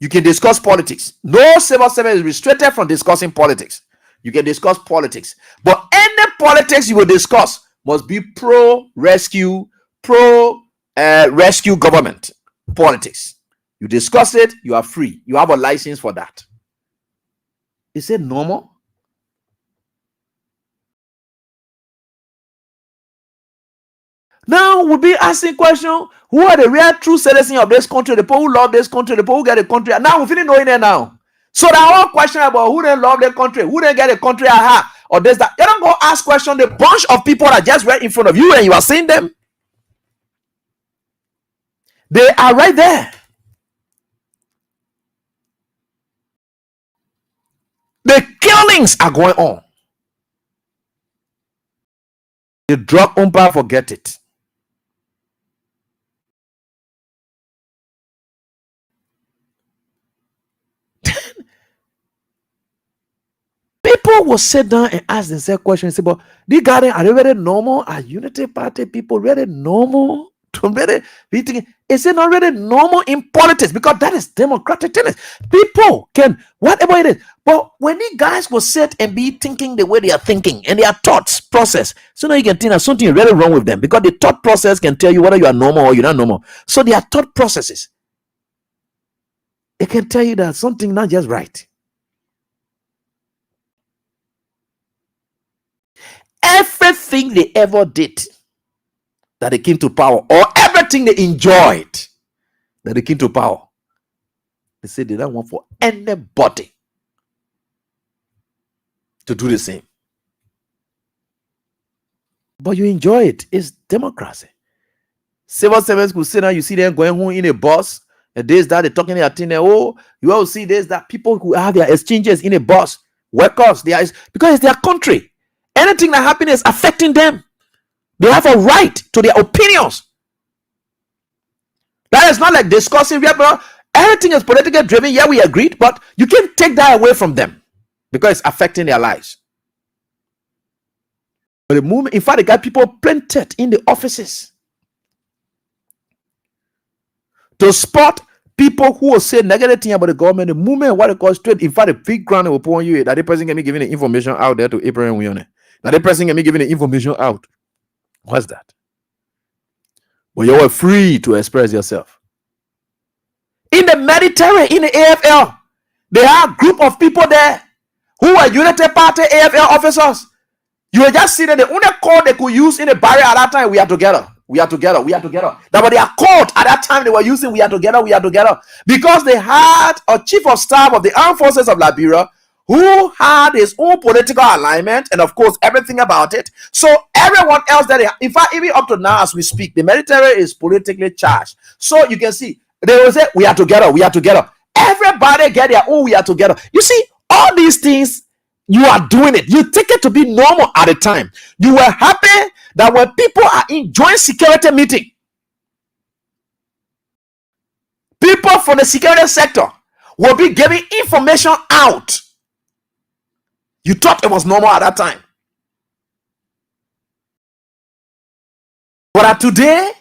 you can discuss politics. No civil servant is restricted from discussing politics. You can discuss politics, but any politics you will discuss must be pro-rescue, pro-rescue government politics. You discuss it, you are free. You have a license for that. Is it normal? Now we'll be asking question: who are the real true citizens of this country? The people who love this country, the people who get the country. Now we're feeling knowing it now. So the whole question about who didn't love the country, who didn't get the country, or this, that. You don't go ask question the bunch of people that just right in front of you and you are seeing them. They are right there. The killings are going on. The drug umpire, forget it. People will sit down and ask themselves questions and say, but these guys, are they really normal? Are Unity Party people really normal? To really be thinking, is it not really normal in politics? Because that is democratic tennis. People can, whatever it is. But when these guys will sit and be thinking the way they are thinking and their thoughts process, so now you can think there's something really wrong with them, because the thought process can tell you whether you are normal or you're not normal. So their thought processes, it can tell you that something not just right. Everything they ever did that they came to power, or everything they enjoyed that they came to power, they said they don't want for anybody to do the same. But you enjoy it. It's democracy. Civil servants could sit down, you see them going home in a bus, and this, that, they're talking their thing. Oh, you all see this, that. People who have their exchanges in a bus, workers, because it's their country. Anything that happens is affecting them. They have a right to their opinions. That is not like discussing. Everything is politically driven. Yeah, we agreed, but you can't take that away from them because it's affecting their lives. But the moment, in fact, they got people planted in the offices to spot people who will say negative thing about the government. The moment what they call straight, in fact, the big ground will put on you that the person can be giving the information out there to Abraham Wione. That the person can be giving the information out. What's that? But you are free to express yourself. In the Mediterranean, in the AFL, they have a group of people there who are United Party AFL officers. You were just seeing the only code they could use in a barrier at that time. We are together. We are together. We are together. That was their code at that time. They were using we are together. We are together. Because they had a chief of staff of the armed forces of Liberia who had his own political alignment and, of course, everything about it. So everyone else that, in fact, even up to now as we speak, the military is politically charged. So you can see, they will say, we are together, we are together. Everybody get their own, we are together. You see, all these things, you are doing it. You take it to be normal at the time. You were happy that when people are in joint security meeting, people from the security sector will be giving information out. You thought it was normal at that time. But today,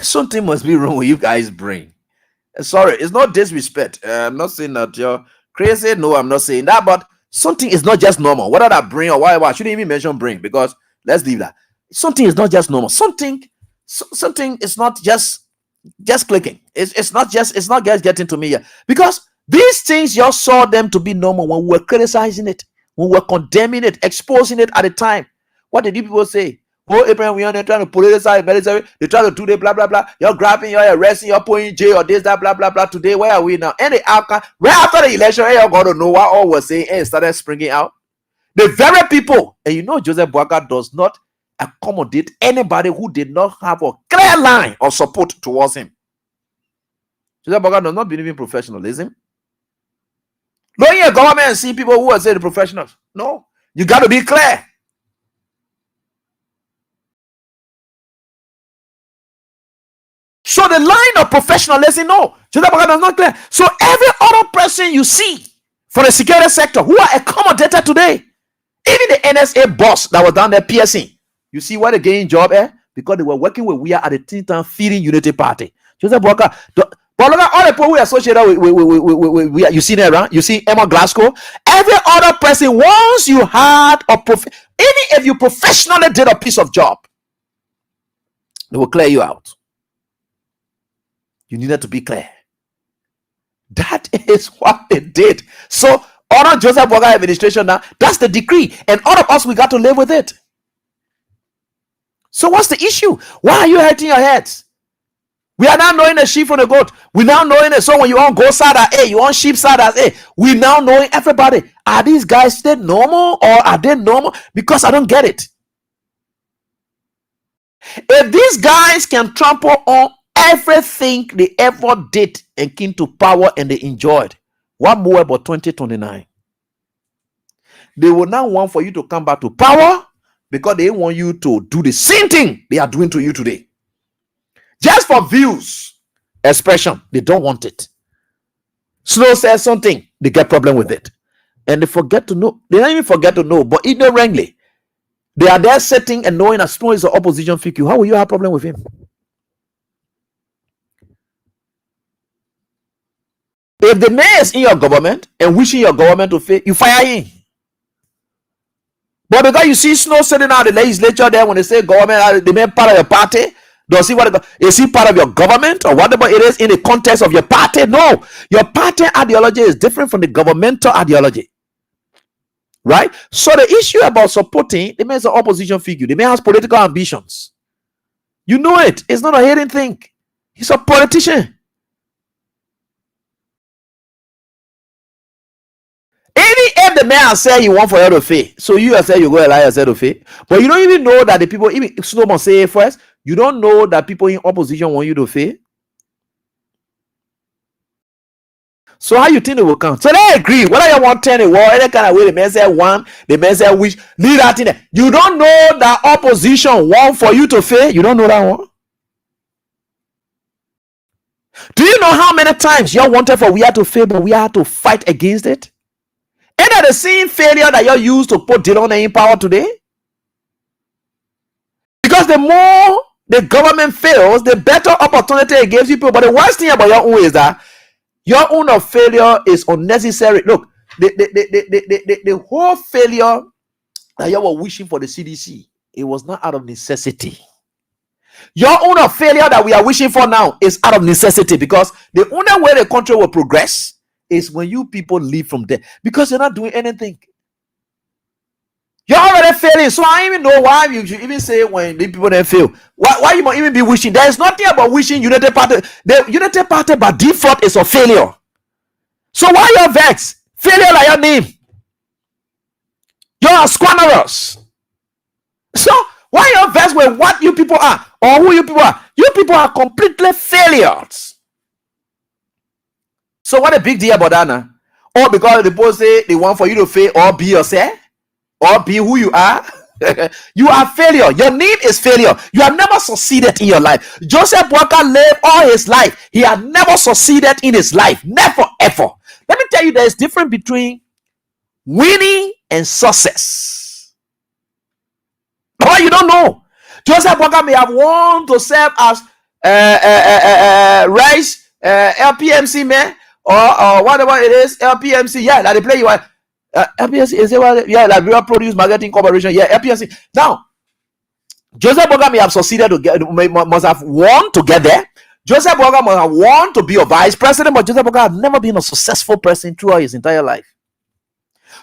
something must be wrong with you guys' brain. Sorry, it's not disrespect. I'm not saying that you're crazy. No, I'm not saying that. But something is not just normal. Whether that brain or whatever, I shouldn't even mention brain because let's leave that. Something is not just normal. Something is not just clicking. It's not just getting to me here because these things you saw them to be normal when we were criticizing it, when we were condemning it, exposing it at the time. What did you people say? Oh, Abraham, we are trying to politicize military. They try to do the blah blah blah. You're grabbing, you're arresting, you're putting in jail or this, that, blah blah blah. Today, where are we now? And the outcome, right after the election, you're going to know what all was saying and started springing out. The very people, and you know, Joseph Boakai does not accommodate anybody who did not have a clear line of support towards him. Joseph Boakai does not believe in professionalism. Don't hear government and see people who are saying the professionals. No, you got to be clear. So the line of professionalism, no, Joseph Boakai does not clear. So every other person you see for the security sector who are accommodated today, even the NSA boss that was down there piercing, you see what they getting job because they were working with we are at the Tin Town Feeding Unity Party. Joseph Boakai, but look at all the people we associated with you see there, right? You see Emma Glasgow. Every other person, once you had a even if you professionally did a piece of job, they will clear you out. You needed to be clear. That is what they did. So under Joseph Boakai administration now, that's the decree, and all of us we got to live with it. So what's the issue? Why are you hurting your heads? We are now knowing the sheep from the goat. We now knowing it. So when you on goat side as A, you on sheep side as A. We now knowing everybody. Are these guys still normal or are they normal? Because I don't get it. If these guys can trample on everything they ever did and came to power and they enjoyed, what more about 2029? They will now want for you to come back to power because they want you to do the same thing they are doing to you today. Just for views, expression, they don't want it. Snow says something, they get problem with it. And they forget to know. They don't even forget to know, but ignorantly, they are there sitting and knowing that Snow is an opposition figure. How will you have problem with him? If the mayor is in your government and wishing your government to fail, you fire him. But because you see Snow sitting out the legislature there when they say government, the main part of your party, does he what is he part of your government or whatever it is in the context of your party? No, your party ideology is different from the governmental ideology, right? So the issue about supporting the man is an opposition figure. The man has political ambitions. You know it. It's not a hidden thing. He's a politician. If the man say he want for you to fail, so you say you go allow yourself to fail, but you don't even know that the people, even if someone say it first, you don't know that people in opposition want you to fail. So how you think it will come? So they agree. Whether you want 10 a war, any kind of way, the man say one, the man say which, leave that in there. You don't know that opposition want for you to fail. You don't know that one. Do you know how many times you wanted for we had to fail, but we had to fight against it? Ain't that the same failure that you used to put Dylan in power today? Because the more the government fails, the better opportunity it gives people. But the worst thing about your own is that your own of failure is unnecessary. Look, the whole failure that you were wishing for the CDC, it was not out of necessity. Your own of failure that we are wishing for now is out of necessity, because the only way the country will progress is when you people leave from there, because you're not doing anything. You're already failing. So I even know why you should even say when the people then fail. Why you might even be wishing? There is nothing about wishing United Party. The United Party by default is a failure. So why you're vexed? Failure like your name. You're a squanderers. So why you're vexed with what you people are or who you people are? You people are completely failures. So what a big deal about that now? Or because the people say they want for you to fail or be yourself or be who you are. You are failure. Your name is failure. You have never succeeded in your life. Joseph Walker lived all his life. He had never succeeded in his life. Never, ever. Let me tell you, there is difference between winning and success. Oh, you don't know. Joseph Walker may have won to serve as Rice, LPMC man, or whatever it is, LPMC. Yeah, that they play you. LPMC is it? Yeah, Liberia Produce Marketing Corporation. Yeah, LPMC. Now, Joseph Walker may have succeeded to get, must have won to get there. Joseph Walker must have won to be a vice president, but Joseph Walker had never been a successful person throughout his entire life.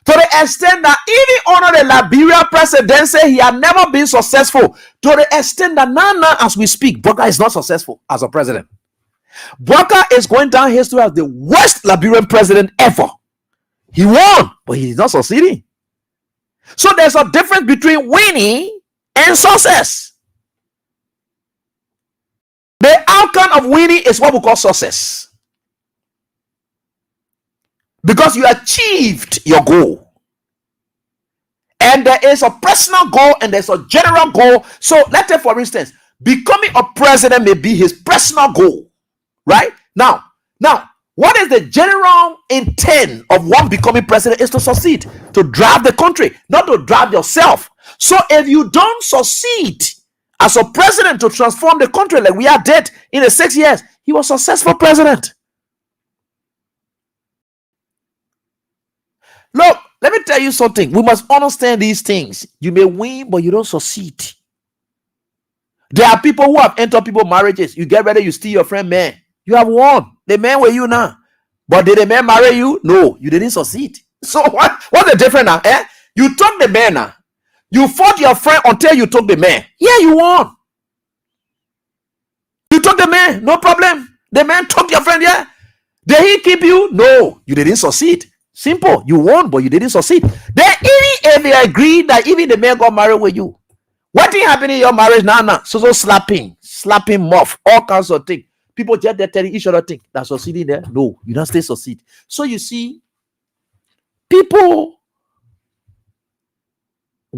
To the extent that even under the Liberia presidency, he had never been successful. To the extent that now, as we speak, Walker is not successful as a president. Walker is going down history as the worst Liberian president ever. He won, but he's not succeeding. So there's a difference between winning and success. The outcome of winning is what we call success. Because you achieved your goal. And there is a personal goal and there's a general goal. So let's say, for instance, becoming a president may be his personal goal. Right? Now, what is the general intent of one becoming president is to succeed, to drive the country, not to drive yourself. So if you don't succeed as a president to transform the country like we did in the 6 years, he was a successful president. Look, let me tell you something. We must understand these things. You may win, but you don't succeed. There are people who have entered people's marriages. You get ready, you steal your friend man. You have won. The man with you now. But did the man marry you? No, you didn't succeed. So what's the difference now? You took the man now. You fought your friend until you took the man. Yeah, you won. You took the man, no problem. The man took your friend, yeah. Did he keep you? No, you didn't succeed. Simple. You won, but you didn't succeed. Then even if they agree that even the man got married with you, what thing happened in your marriage now? So slapping muff, all kinds of things. People just they're telling each other things that succeeding there. No, you don't stay succeed. So you see, people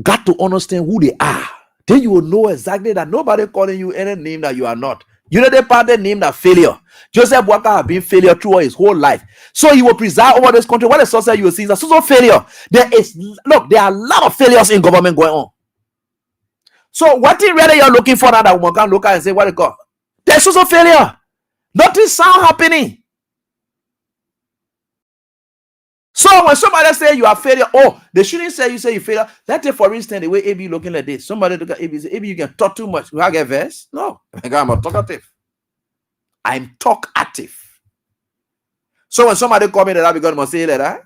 got to understand who they are. Then you will know exactly that nobody calling you any name that you are not. You know the part of name that failure. Joseph Walker has been failure throughout his whole life. So he will preside over this country. What is success you will see is a social failure. There are a lot of failures in government going on. So what thing really you're looking for now that one can look at and say, what it got? There's social failure. Nothing sound happening. So when somebody say you are failure, they shouldn't say you failure. Let's take for instance the way AB looking like this. Somebody look at AB say, AB, you can talk too much. Do I get verse? No, I'm a talkative. I'm talkative. So when somebody call me that, because must say that,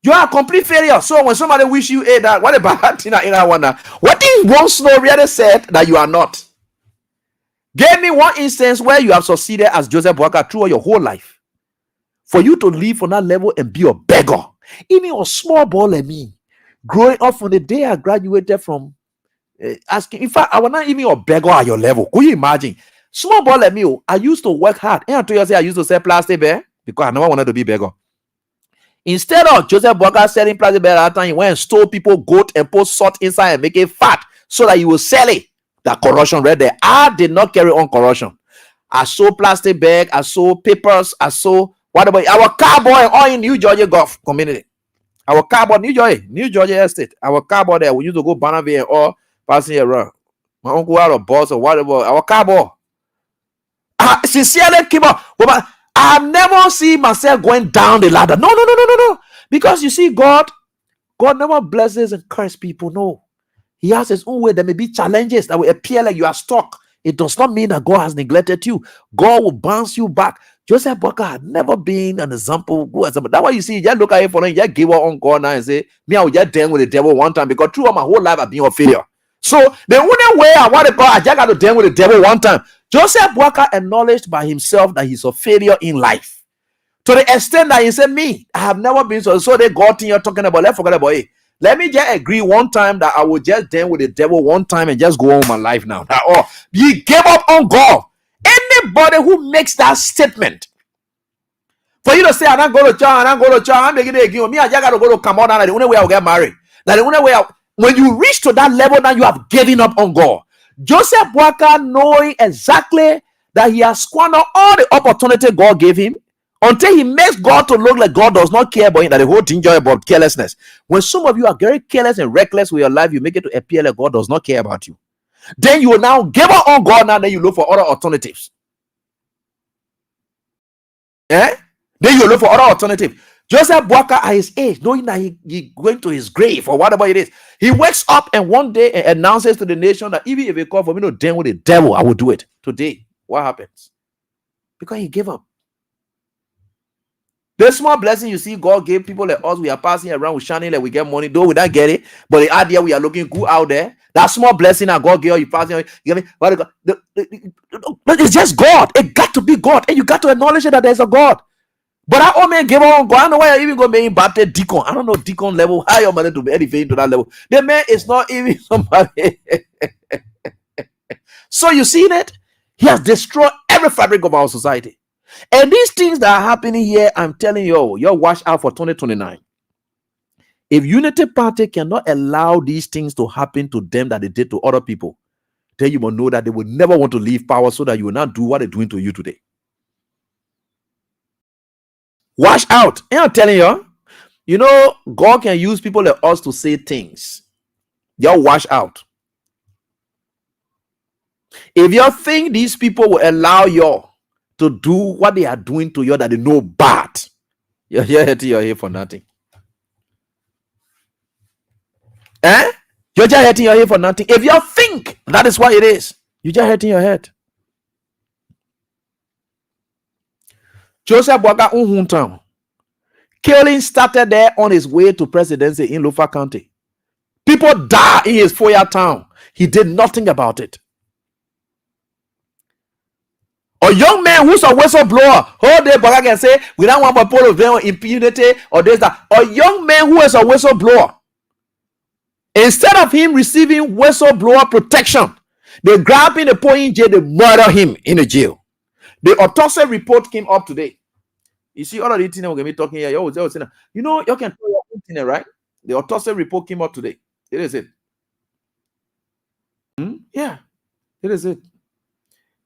you are a complete failure. So when somebody wish you that, what about in that wonder? What if one snow really said that you are not? Give me one instance where you have succeeded as Joseph Walker throughout your whole life. For you to live on that level and be a beggar. Even a small boy like me, growing up from the day I graduated from asking, in fact, I was not even a beggar at your level. Could you imagine? Small boy like me, I used to work hard. And I told you I used to sell plastic bear because I never wanted to be beggar. Instead of Joseph Walker selling plastic bear at that time, he went and stole people goat and put salt inside and make it fat so that he will sell it. That corruption right there. I did not carry on corruption. I sold plastic bag, I sold papers, I sold whatever. Our cowboy all in New Georgia Gulf community. Our cowboy, New Georgia estate. Our cowboy there, we used to go Bannerville or passing around. My uncle had a boss or whatever. Our cowboy. I sincerely keep up. I have never seen myself going down the ladder. No. Because you see, God never blesses and curses people. No. He has his own way. There may be challenges that will appear like you are stuck. it does not mean that God has neglected you. God will bounce you back. Joseph Walker had never been an example. Good example. That's why you see, you just look at it for him, you just give up on God now and say, me, I will just deal with the devil one time because throughout my whole life I've been a failure. So the only way I want to go, I just got to deal with the devil one time. Joseph Walker acknowledged by himself that he's a failure in life. To the extent that he said, me, I have never been so the God thing you're talking about, let's forget about it. Let me just agree one time that I will just deal with the devil one time and just go on my life now. Oh, you gave up on God. Anybody who makes that statement, for you to say, I don't go to church, I'm making it again. Me, I just got to go to come on, and the only way I'll get married. That the only way when you reach to that level, now you have given up on God. Joseph Walker, knowing exactly that he has squandered all the opportunity God gave him, until he makes God to look like God does not care about him, that the whole thing is about carelessness. When some of you are very careless and reckless with your life, you make it to appear like God does not care about you. Then you will now give up on God, now then you look for other alternatives. Then you look for other alternatives. Joseph Walker at his age, knowing that he going to his grave or whatever it is, he wakes up and one day announces to the nation that even if it call for me to deal with the devil, I will do it. Today, what happens? Because he gave up. The small blessing you see God gave people like us, we are passing around with shining like we get money, though we don't get it. But the idea we are looking good out there, that small blessing that God gave you passing, you get me? It's just God. It got to be God, and you got to acknowledge that there's a God. But that old man gave up on God. I don't know why I even go being baptized deacon. I don't know deacon level. How your money to be elevated to that level? The man is not even somebody. So you see that he has destroyed every fabric of our society. And these things that are happening here, I'm telling you, you're watch out for 2029. If Unity Party cannot allow these things to happen to them that they did to other people, then you will know that they will never want to leave power so that you will not do what they're doing to you today. Watch out. And I'm telling you, God can use people like us to say things. Y'all watch out. If you think these people will allow you to do what they are doing to you that they know bad, you're here for nothing. You're just hurting your head for nothing. If you think that is what it is, you're just hurting your head. Joseph Walker Unhuntown. Killing started there on his way to presidency in Lufa County. People die in his 4-year town. He did nothing about it. A young man who's a whistleblower, whole day Baga can say, we don't want people of impunity or this, that. A young man who is a whistleblower, instead of him receiving whistleblower protection, they grab him, they put him in jail, they murder him in the jail. The autopsy report came up today. You see, all of the things we're going to be talking here, you can tell your own thing, right? The autopsy report came up today. It is it. Yeah, it is it.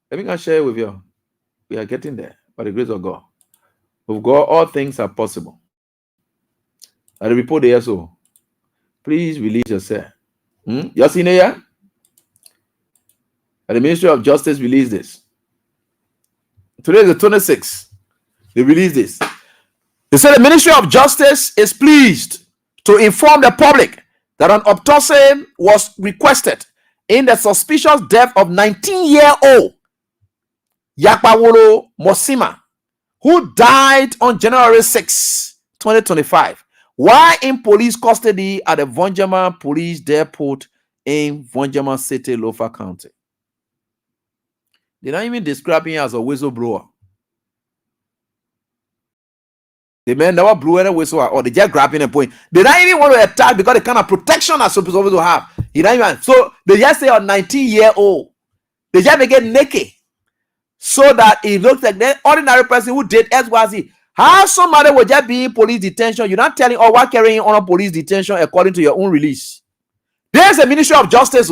Let me share it with you. We are getting there by the grace of God. With God, all things are possible. At the report there, so please release yourself. You seen it here? And the Ministry of Justice released this. Today is the 26th. They released this. They said the Ministry of Justice is pleased to inform the public that an autopsy was requested in the suspicious death of 19-year-old Yakpawolo Mosima, who died on January 6, 2025, while in police custody at the Vonjama Police Depot in Vonjama City, Lofa County. They're not even describing him as a whistleblower. The man never blew any whistle or they just grabbing a point. They don't even want to attack because the kind of protection are supposed to have. So they just say a 19-year-old. They just make it naked. So that it looks like the ordinary person who did XYZ. How somebody will just be in police detention? You're not telling what carrying on a police detention according to your own release. There's a Ministry of Justice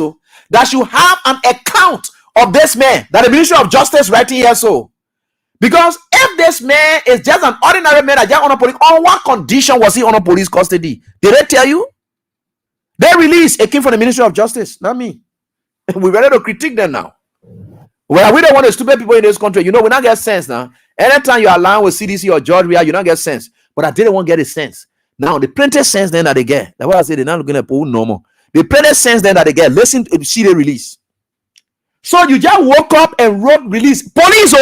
that should have an account of this man. That the Ministry of Justice writing here so. Because if this man is just an ordinary man that just on a police, on what condition was he on a police custody? Did they tell you? They released. It came from the Ministry of Justice, not me. We're ready to critique them now. Well, we don't want the stupid people in this country. We not get sense now. Anytime you align with CDC or George, you don't get sense. But I didn't want to get a sense. Now, the plenty sense then that they get. That's why I say they're not looking at normal. The plenty sense then that they get. Listen, see the release. So you just woke up and wrote release. Police,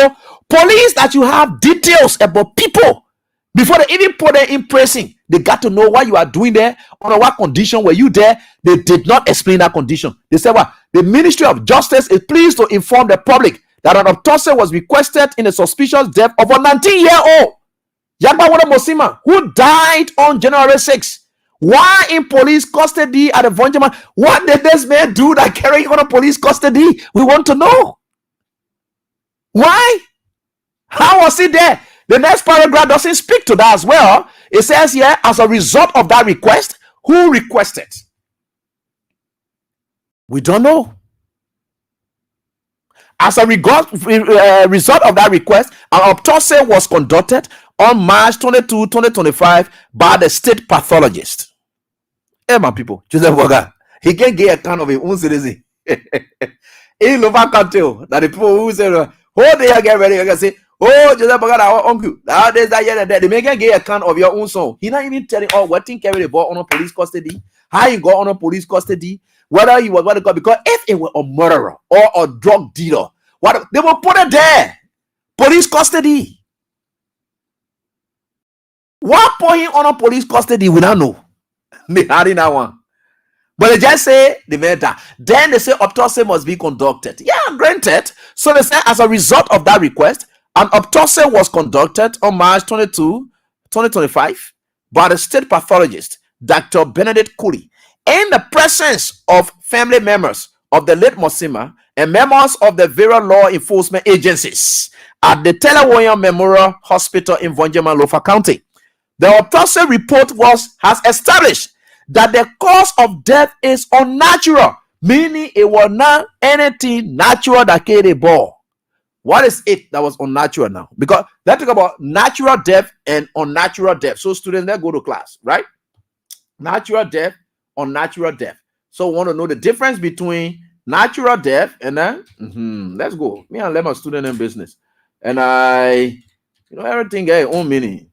police that you have details about people before they even put them in prison. They got to know what you are doing there, under what condition were you there. They did not explain that condition. They said, well, the Ministry of Justice is pleased to inform the public that an autopsy was requested in a suspicious death of a 19-year-old Yagbawono Mosima, who died on January 6. Why in police custody at the Vonjama? What did this man do that carrying on a police custody? We want to know. Why? How was he there? The next paragraph doesn't speak to that as well. It says here, as a result of that request, who requested? We don't know. As a result of that request, an autopsy was conducted on March 22, 2025 by the state pathologist. Hey, my people, Joseph Boga, he can get a kind of his own citizen. In Lova County, that the people who say, oh, they get ready, I can say, oh, Joseph Boga, our uncle, that is that, yeah, that they may get a kind of your own song. He not even telling, oh, what thing carry the ball on a police custody, how you got on a police custody, whether he was what they call, because if it were a murderer or a drug dealer, what they will put it there, police custody. What point him on a police custody? We don't know. They had in that one, but they just say the matter. Then they say autopsy must be conducted. Yeah, granted. So they say as a result of that request, an autopsy was conducted on March 22, 2025 by the state pathologist, Dr. Benedict Cooley, in the presence of family members of the late Mosima and members of the various law enforcement agencies at the Telawanya Memorial Hospital in Vonjama, Lofa County. The autopsy report has established that the cause of death is unnatural, meaning it was not anything natural that killed the boy. What is it that was unnatural now? Because let's talk about natural death and unnatural death. So students, let's go to class, right? Natural death, unnatural death. So we want to know the difference between natural death and then let's go. Me and let my student in business. And everything got its own meaning.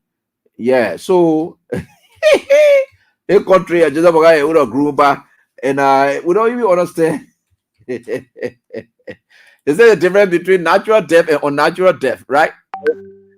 Yeah, so a country I just would have grew back and we don't even understand. They say the difference between natural death and unnatural death, right?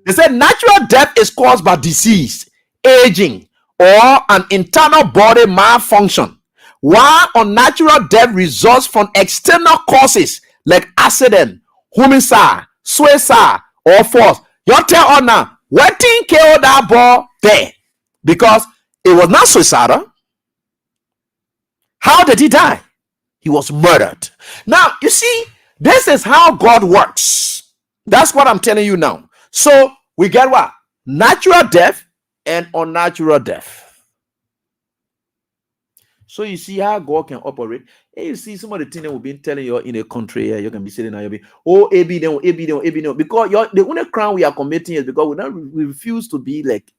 They said natural death is caused by disease, aging, or an internal body malfunction, while unnatural death results from external causes like accident, homicide, suicide, or force. You tell us now, what thing killed that boy there? Because it was not suicidal. How did he die? He was murdered. Now, you see, this is how God works. That's what I'm telling you now. So we get what? Natural death and unnatural death. So you see how God can operate. And you see some of the things that we've been telling you in a country. You can be sitting there, you'll be, oh, AB, no. Because the only crime we are committing is because we refuse to be like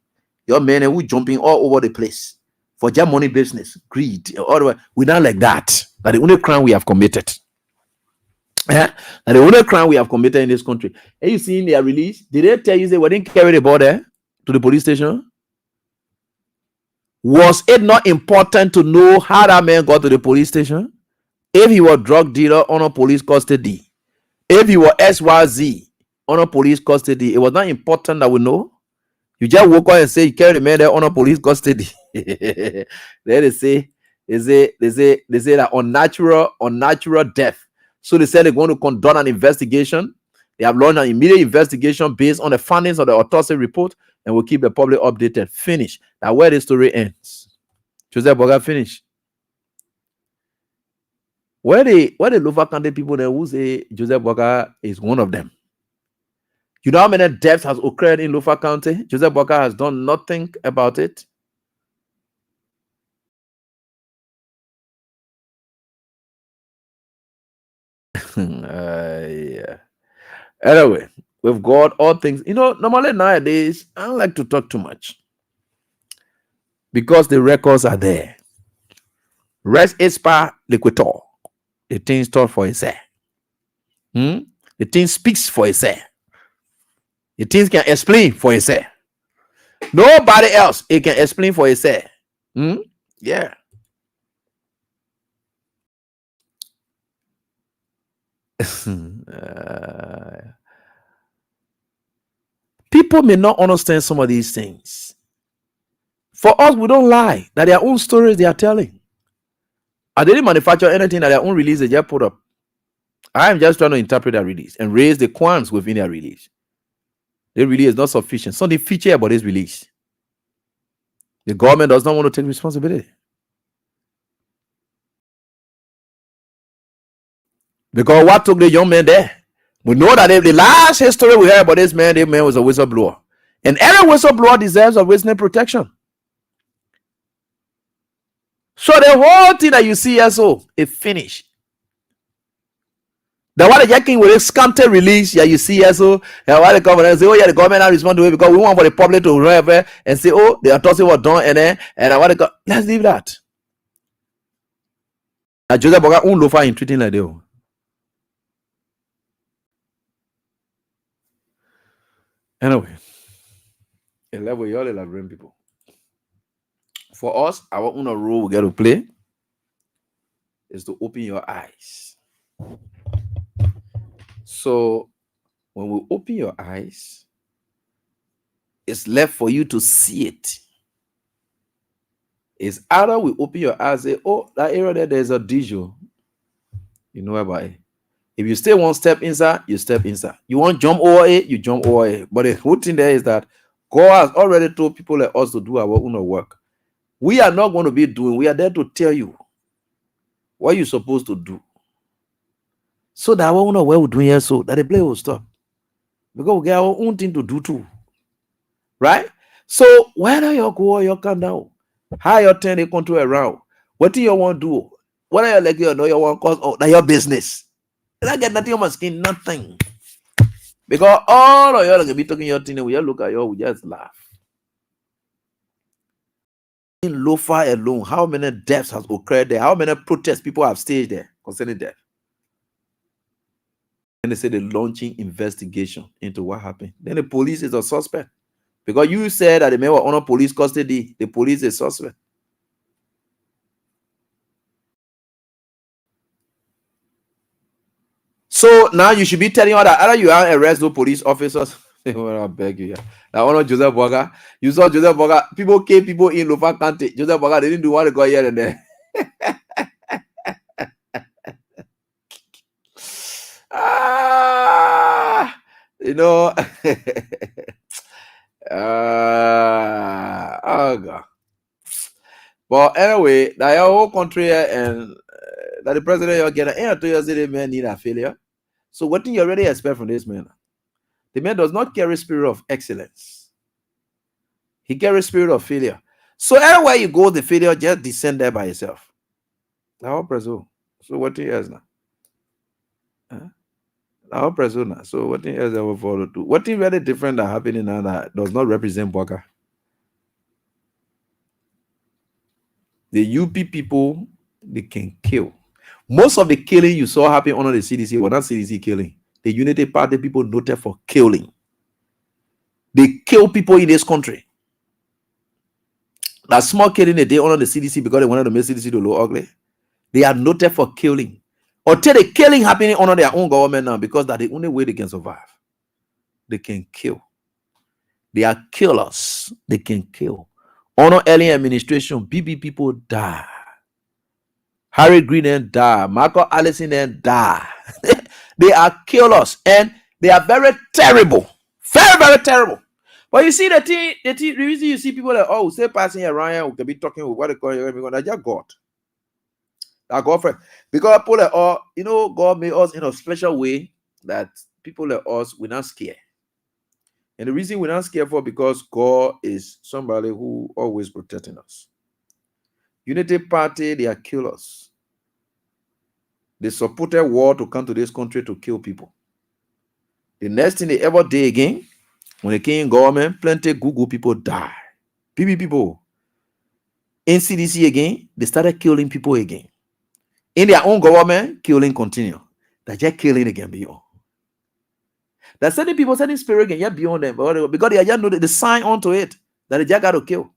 your men who jumping all over the place for just money business, greed, all the way. We're not like that. That's the only crime we have committed. Yeah, and the only crime we have committed in this country. And you see in their release, did they tell you they didn't carry the ball there to the police station? Was it not important to know how that man got to the police station? If he was drug dealer on a police custody, if he was XYZ on a police custody, it was not important that we know. You just woke up and say you carry the man there on a police custody. Then they say that unnatural death. So they said they're going to conduct an investigation. They have launched an immediate investigation based on the findings of the autopsy report, and we'll keep the public updated. Finish. Now where the story ends. Joseph Boga finish. Where the Lofa County people there who say Joseph Boga is one of them. You know how many deaths has occurred in Lofa County? Joseph Boga has done nothing about it. Yeah. Anyway, with God, all things, normally nowadays, I don't like to talk too much because the records are there. Rest is par liquidator. The thing talks for itself. The thing speaks for itself. The things can explain for itself. Nobody else it can explain for itself. Yeah. People may not understand some of these things. For us, we don't lie. That their own stories they are telling. I didn't manufacture anything that their own release they just put up. I am just trying to interpret their release and raise the qualms within their release. The release is not sufficient. Something feature about this release. The government does not want to take responsibility. Because what took the young man there? We know that the last history we heard about this man was a whistleblower. And every whistleblower deserves a witness protection. So the whole thing that you see here, so it finished. The one that king with a scanty release, yeah, you see here, so why the government say, oh yeah, the government now respond to it because we want for the public to run over and say, oh, the autopsy was done, and I want to let's leave that. Now Joseph Boga won't loaf in treating like that. Anyway, a level you all elaborate people. For us, our own role we get to play is to open your eyes. So when we open your eyes, it's left for you to see it. It's either we open your eyes and say, oh, that area there's a diesel. You know about it. If you stay one step inside, you step inside. You want to jump over it, you jump over it. But the whole thing there is that God has already told people like us to do our own work. We are not going to be doing. We are there to tell you what you're supposed to do. So that we don't know what we're doing here, so that the play will stop. Because we get our own thing to do too. Right? So whether you go or you come down, how you turn the control around, what do you want to do? Whether you like it or not, you want to cause oh, that's your business. You don't get nothing on my skin, nothing. Because all of you are going to be talking your thing, and we just look at you, we just laugh. In Lofa alone, how many deaths has occurred there? How many protests people have staged there concerning death? And they say they're launching investigation into what happened. Then the police is a suspect. Because you said that the man was under police custody, the police is suspect. So now you should be telling all that either you are arrest those police officers. I beg you. That one of Joseph Boga. You saw Joseph Boga. People came people in Lofa County. Joseph Boga, they didn't do what to go here and there. You know. Oh God. But anyway, that your whole country and that the president you're getting, and 2 years the man need a failure. So what do you already expect from this man? The man does not carry spirit of excellence. He carries spirit of failure. So everywhere you go, the failure just descend there by itself. Now presume. So what he has now? Now presume now. So what he has ever follow to? What is really different that happening now that does not represent Boga? The UP people, they can kill. Most of the killing you saw happen under the CDC were not CDC killing. The Unity Party people noted for killing. They kill people in this country. That small killing they did under the CDC because they wanted to make CDC to look ugly. They are noted for killing. Until the killing happening under their own government now, because that's the only way they can survive. They can kill. They are killers. They can kill. Under early administration, BB people die. Harry Green and die. Marco Allison and die. They are killers and they are very terrible. Very, very terrible. But you see the reason you see people like, oh, say passing around here, we can be talking with what they call you, that's just God. That God friend. Because people like, oh, you know, God made us in a special way that people like us, we're not scared. And the reason we're not scared for because God is somebody who always protecting us. Unity Party, they are killers. They supported war to come to this country to kill people. The next thing they ever did again, when they came in government, plenty Google people die. PB people. In CDC again, they started killing people again. In their own government, killing continue. They're just killing again beyond. They're sending people, sending spirit again, yet beyond them. Because they just know the sign onto it that they just got to kill.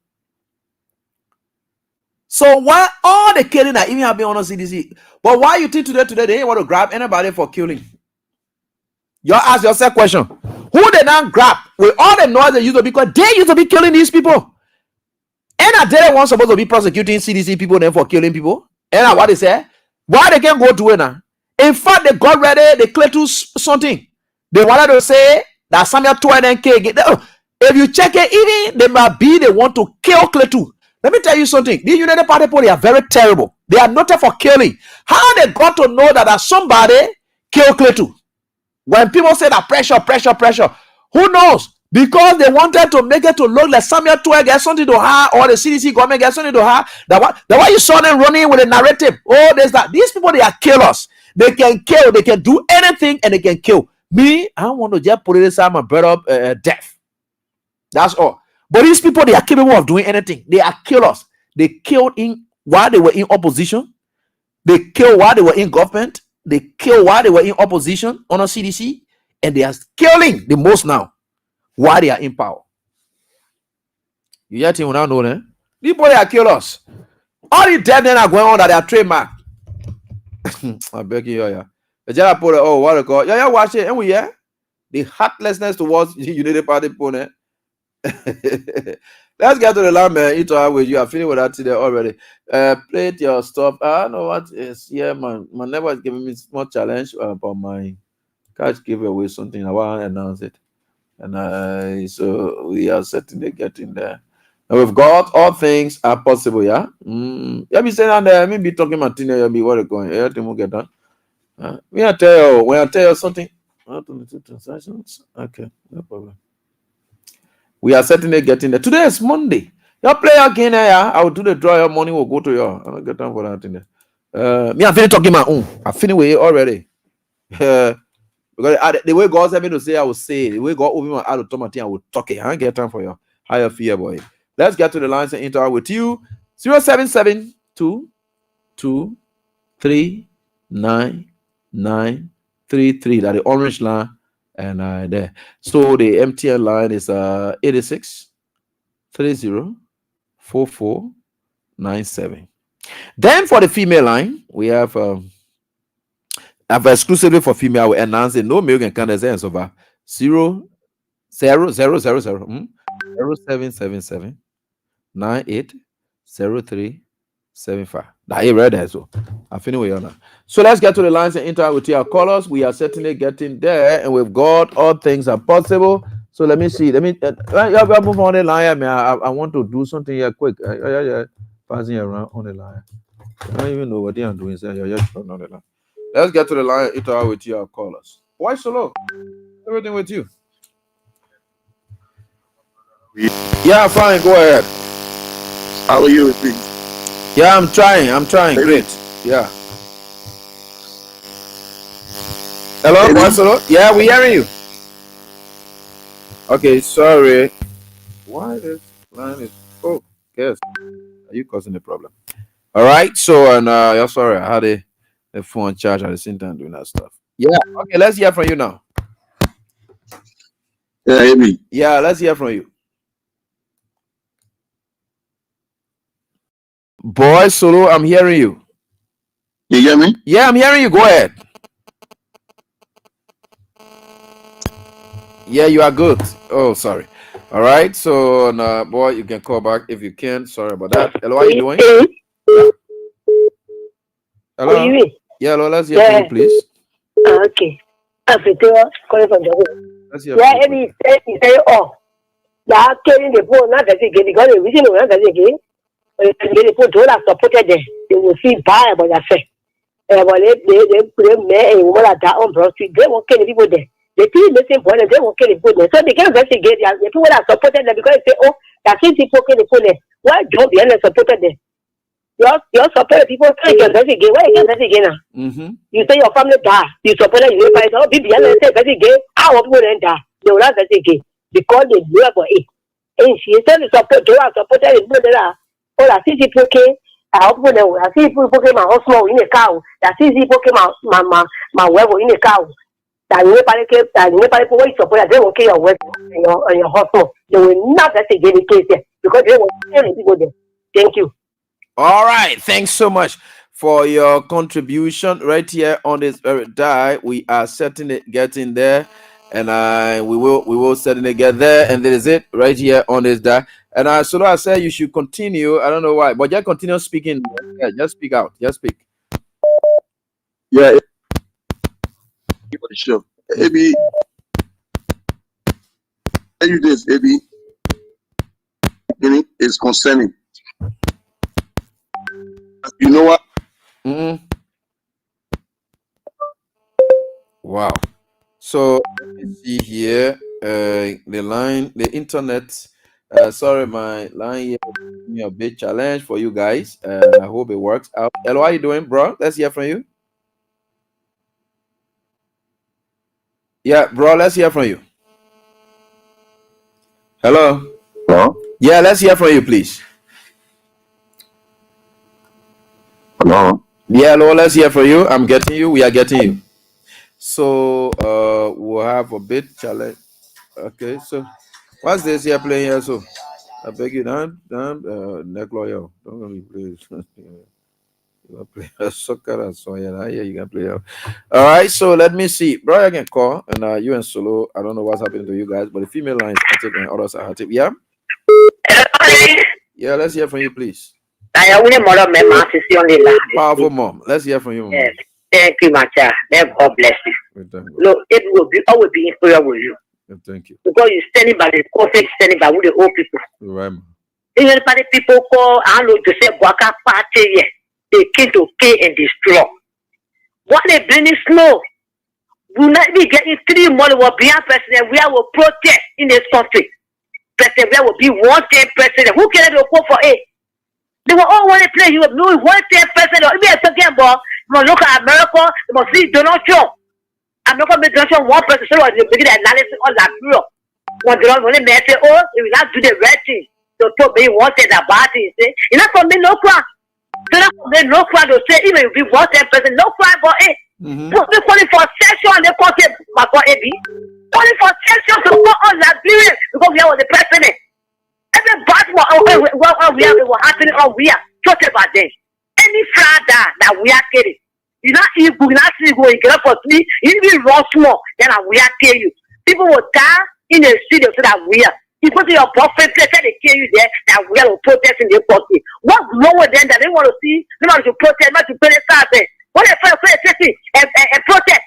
So why all the killing that even have been on CDC? But why you think today they ain't want to grab anybody for killing? You ask yourself question. Who they now grab with all the noise they used to, because they used to be killing these people. And I didn't want supposed to be prosecuting CDC people then for killing people. And what they say? Why they can't go to it now? In fact, they got ready, they cleared to something. They wanted to say that Samuel 12 and K. If you check it, even they might be they want to kill Cletu. Let me tell you something. The United Party people, they are very terrible. They are noted for killing. How they got to know that somebody killed Cletu? When people say that pressure, who knows? Because they wanted to make it to look like Samuel 12 get something to her, or the CDC government get something to her. That why you saw them running with a narrative. Oh, there's that. These people, they are killers. They can kill, they can do anything, and they can kill. Me, I don't want to just put it aside my brother death. That's all. But these people, they are capable of doing anything. They are killers. They killed in while they were in opposition. They killed while they were in government. They killed while they were in opposition on a CDC. And they are killing the most now while they are in power. You yet will not know them. These people, they are killers. All the dead men are going on that they are trademark. I beg you, yeah. The general put what they call, yeah, watch it. And we, yeah, the heartlessness towards the United Party opponent. Let's get to the line, man. Interact with you. I'm feeling with that today already. Play your stuff. I know what is, yeah, man. My neighbor is giving me more challenge about my catch give away something. I want to announce it. And so we are certainly getting there. And with God, all things are possible, yeah? Yeah, be saying that there, me be talking about teenager, you'll be what are going. Everything will get done. When I tell you something, transactions. Okay, no problem. We are certainly getting there. Today is Monday. You play again, yeah? I will do the draw. Your money will go to you. I don't get time for that in there. Me, I'm finished talking my own. I finished with it already. Because the way God said me to say, I will say. The way God opened my heart to talk, I will talk it. I don't get time for you. How you feel, boy? Let's get to the lines and interact with you. 0772 239 That the orange line. And there. So the MTN line is 86 30 4497. Then for the female line, we have exclusively for female, we announce it. No male can count as answer over 0777 980375. That you read that, so I finish with you now. So let's get to the lines and interact with our callers. We are certainly getting there, and with God, all things are possible. So let me see. Let me move on the line. I want to do something here quick. Yeah. Passing around on the line. I don't even know what they are doing. So you're just on the line. Let's get to the line and interact with our callers. Why so low? Everything with you? Yeah, fine. Go ahead. How are you? Yeah, I'm trying. Great. Yeah. Hello, Marcelo? Yeah, we hearing you. Okay, sorry. Why this line is yes. Are you causing a problem? All right. So yeah, sorry, I had a phone charge at the same time doing that stuff. Yeah. Okay, let's hear from you now. Yeah, hear me. Yeah, let's hear from you. Boy, Solo, I'm hearing you. You hear me? Yeah, I'm hearing you. Go ahead. Yeah, you are good. Oh, sorry. All right. So, boy, you can call back if you can. Sorry about that. Hello, how you doing? Hello. Yeah, hello. Let's hear from you, please. Okay. Calling from the Let's hear yeah, from you. he say, oh, that carrying the phone, not that again, because the reason not that again. The phone told us supported them. They will feel bad about that. Well, they put them there and woman at that on Broad Street. They won't kill the people there. They feel the same point and they won't kill the people there. So they can't investigate the people that supported them because they say, oh, that same people kill the people there. Why don't the other supported them? Your support people can't investigate. Why you can't investigate now? You say your family die. You support you fight all people and say investigate. Our people then die. They will not investigate because they knew about it. And she said the support to our supported the people there. Oh, I see people came. I hope I see people came my husband in a cow. I see people came my wife in a cow. That you people support that they will kill your wife and your husband. They will not investigate the case there because they will kill the people there. Thank you. All right. Thanks so much for your contribution right here on this very die. We are certainly getting there, and we will certainly get there. And there is it right here on this die. And so I said you should continue. I don't know why, but just continue speaking. Yeah, just speak out. Just speak. Yeah, for the show. AB, tell you this, AB, is concerning. You know what? Mm-hmm. Wow. So let me see here. The internet. Sorry, my line here is me a bit challenge for you guys. I hope it works out. Hello, how you doing, bro? Let's hear from you. Yeah, bro, let's hear from you. Hello. Hello? Yeah, let's hear from you, please. Hello? Yeah, hello, let's hear from you. I'm getting you. We are getting you. So we'll have a bit challenge. Okay, so what's this here playing here? So I beg you, neck lawyer. Don't let me play. You play soccer and so yeah, you can play. All right, so let me see. Brian can call, and you and Solo. I don't know what's happening to you guys, but the female line is active and others are active. Yeah. Yeah, let's hear from you, please. Powerful mom. Let's hear from you, mom. Yes. Thank you, my child. May God bless you. Look, it will be always be in prayer with you. Thank you. Because you're standing by the prophet, standing by with the old people. Right. Anybody people call, I don't know, to say, Waka party, they came to kill and destroy. What they bring is slow. Will not be getting 3 months will be a president. We will protest in this country. President, there will be 110 president. Who can they go for it? They will all want to play you with no 110 president. If you're talking about, you must look at America, you must see Donald Trump. America made Donald Trump 1 president, so they begin analysis on that Europe. When they say, oh, if you not do the right thing, so to be wanted about it, say, you're not for me, no crime. So not for me, no crime to say, even if you want 10 president, no crime for it. They calling for session, they call it Mako Ebi. Calling for session to go on Liberia because we are the president. Every bad what we are happening on we are talking about them. Any fraud that we are getting. You not if we not see go get up for 3, you be run small, then we are kill you. People will die in the studio so that we are. You go to your prophet place, they kill you there, that we are protesting the country. What's wrong with them that they want to see? They want to protest, not to protest there. What if I protest and protest?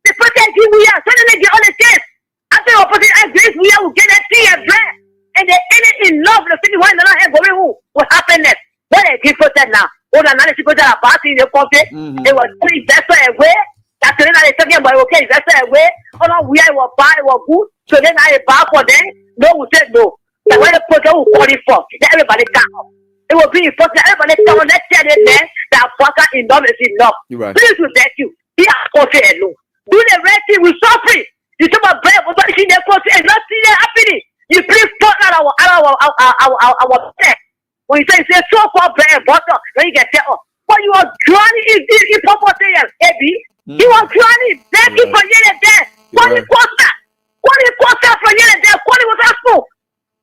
The protest we are, so they get all the chance. After your protest, I grace we will get that tea and bread. And they end it in love, the city why not have going who what happened next? What they keep protest now? All the analysis protest about in the country, they were doing investor away. That's the reason they talking about okay, investor away. Oh no, we are buy or good. So then I buy for them. No, we said no. The way the protest will call it for, everybody come. It will be important. Everybody come on, let's tell them then that Baka enough is enough. Right. Please will thank you. Be a country alone. Do the right thing with suffering. You talk about bread, but in the country and not see it happening. You please talk out our bread. When you say so called bread and butter, then you get tell us. But you are drowning in property, Eddie. You are drowning. Thank you for yelling there. What is Costa? What is Costa for yelling there? What was that for?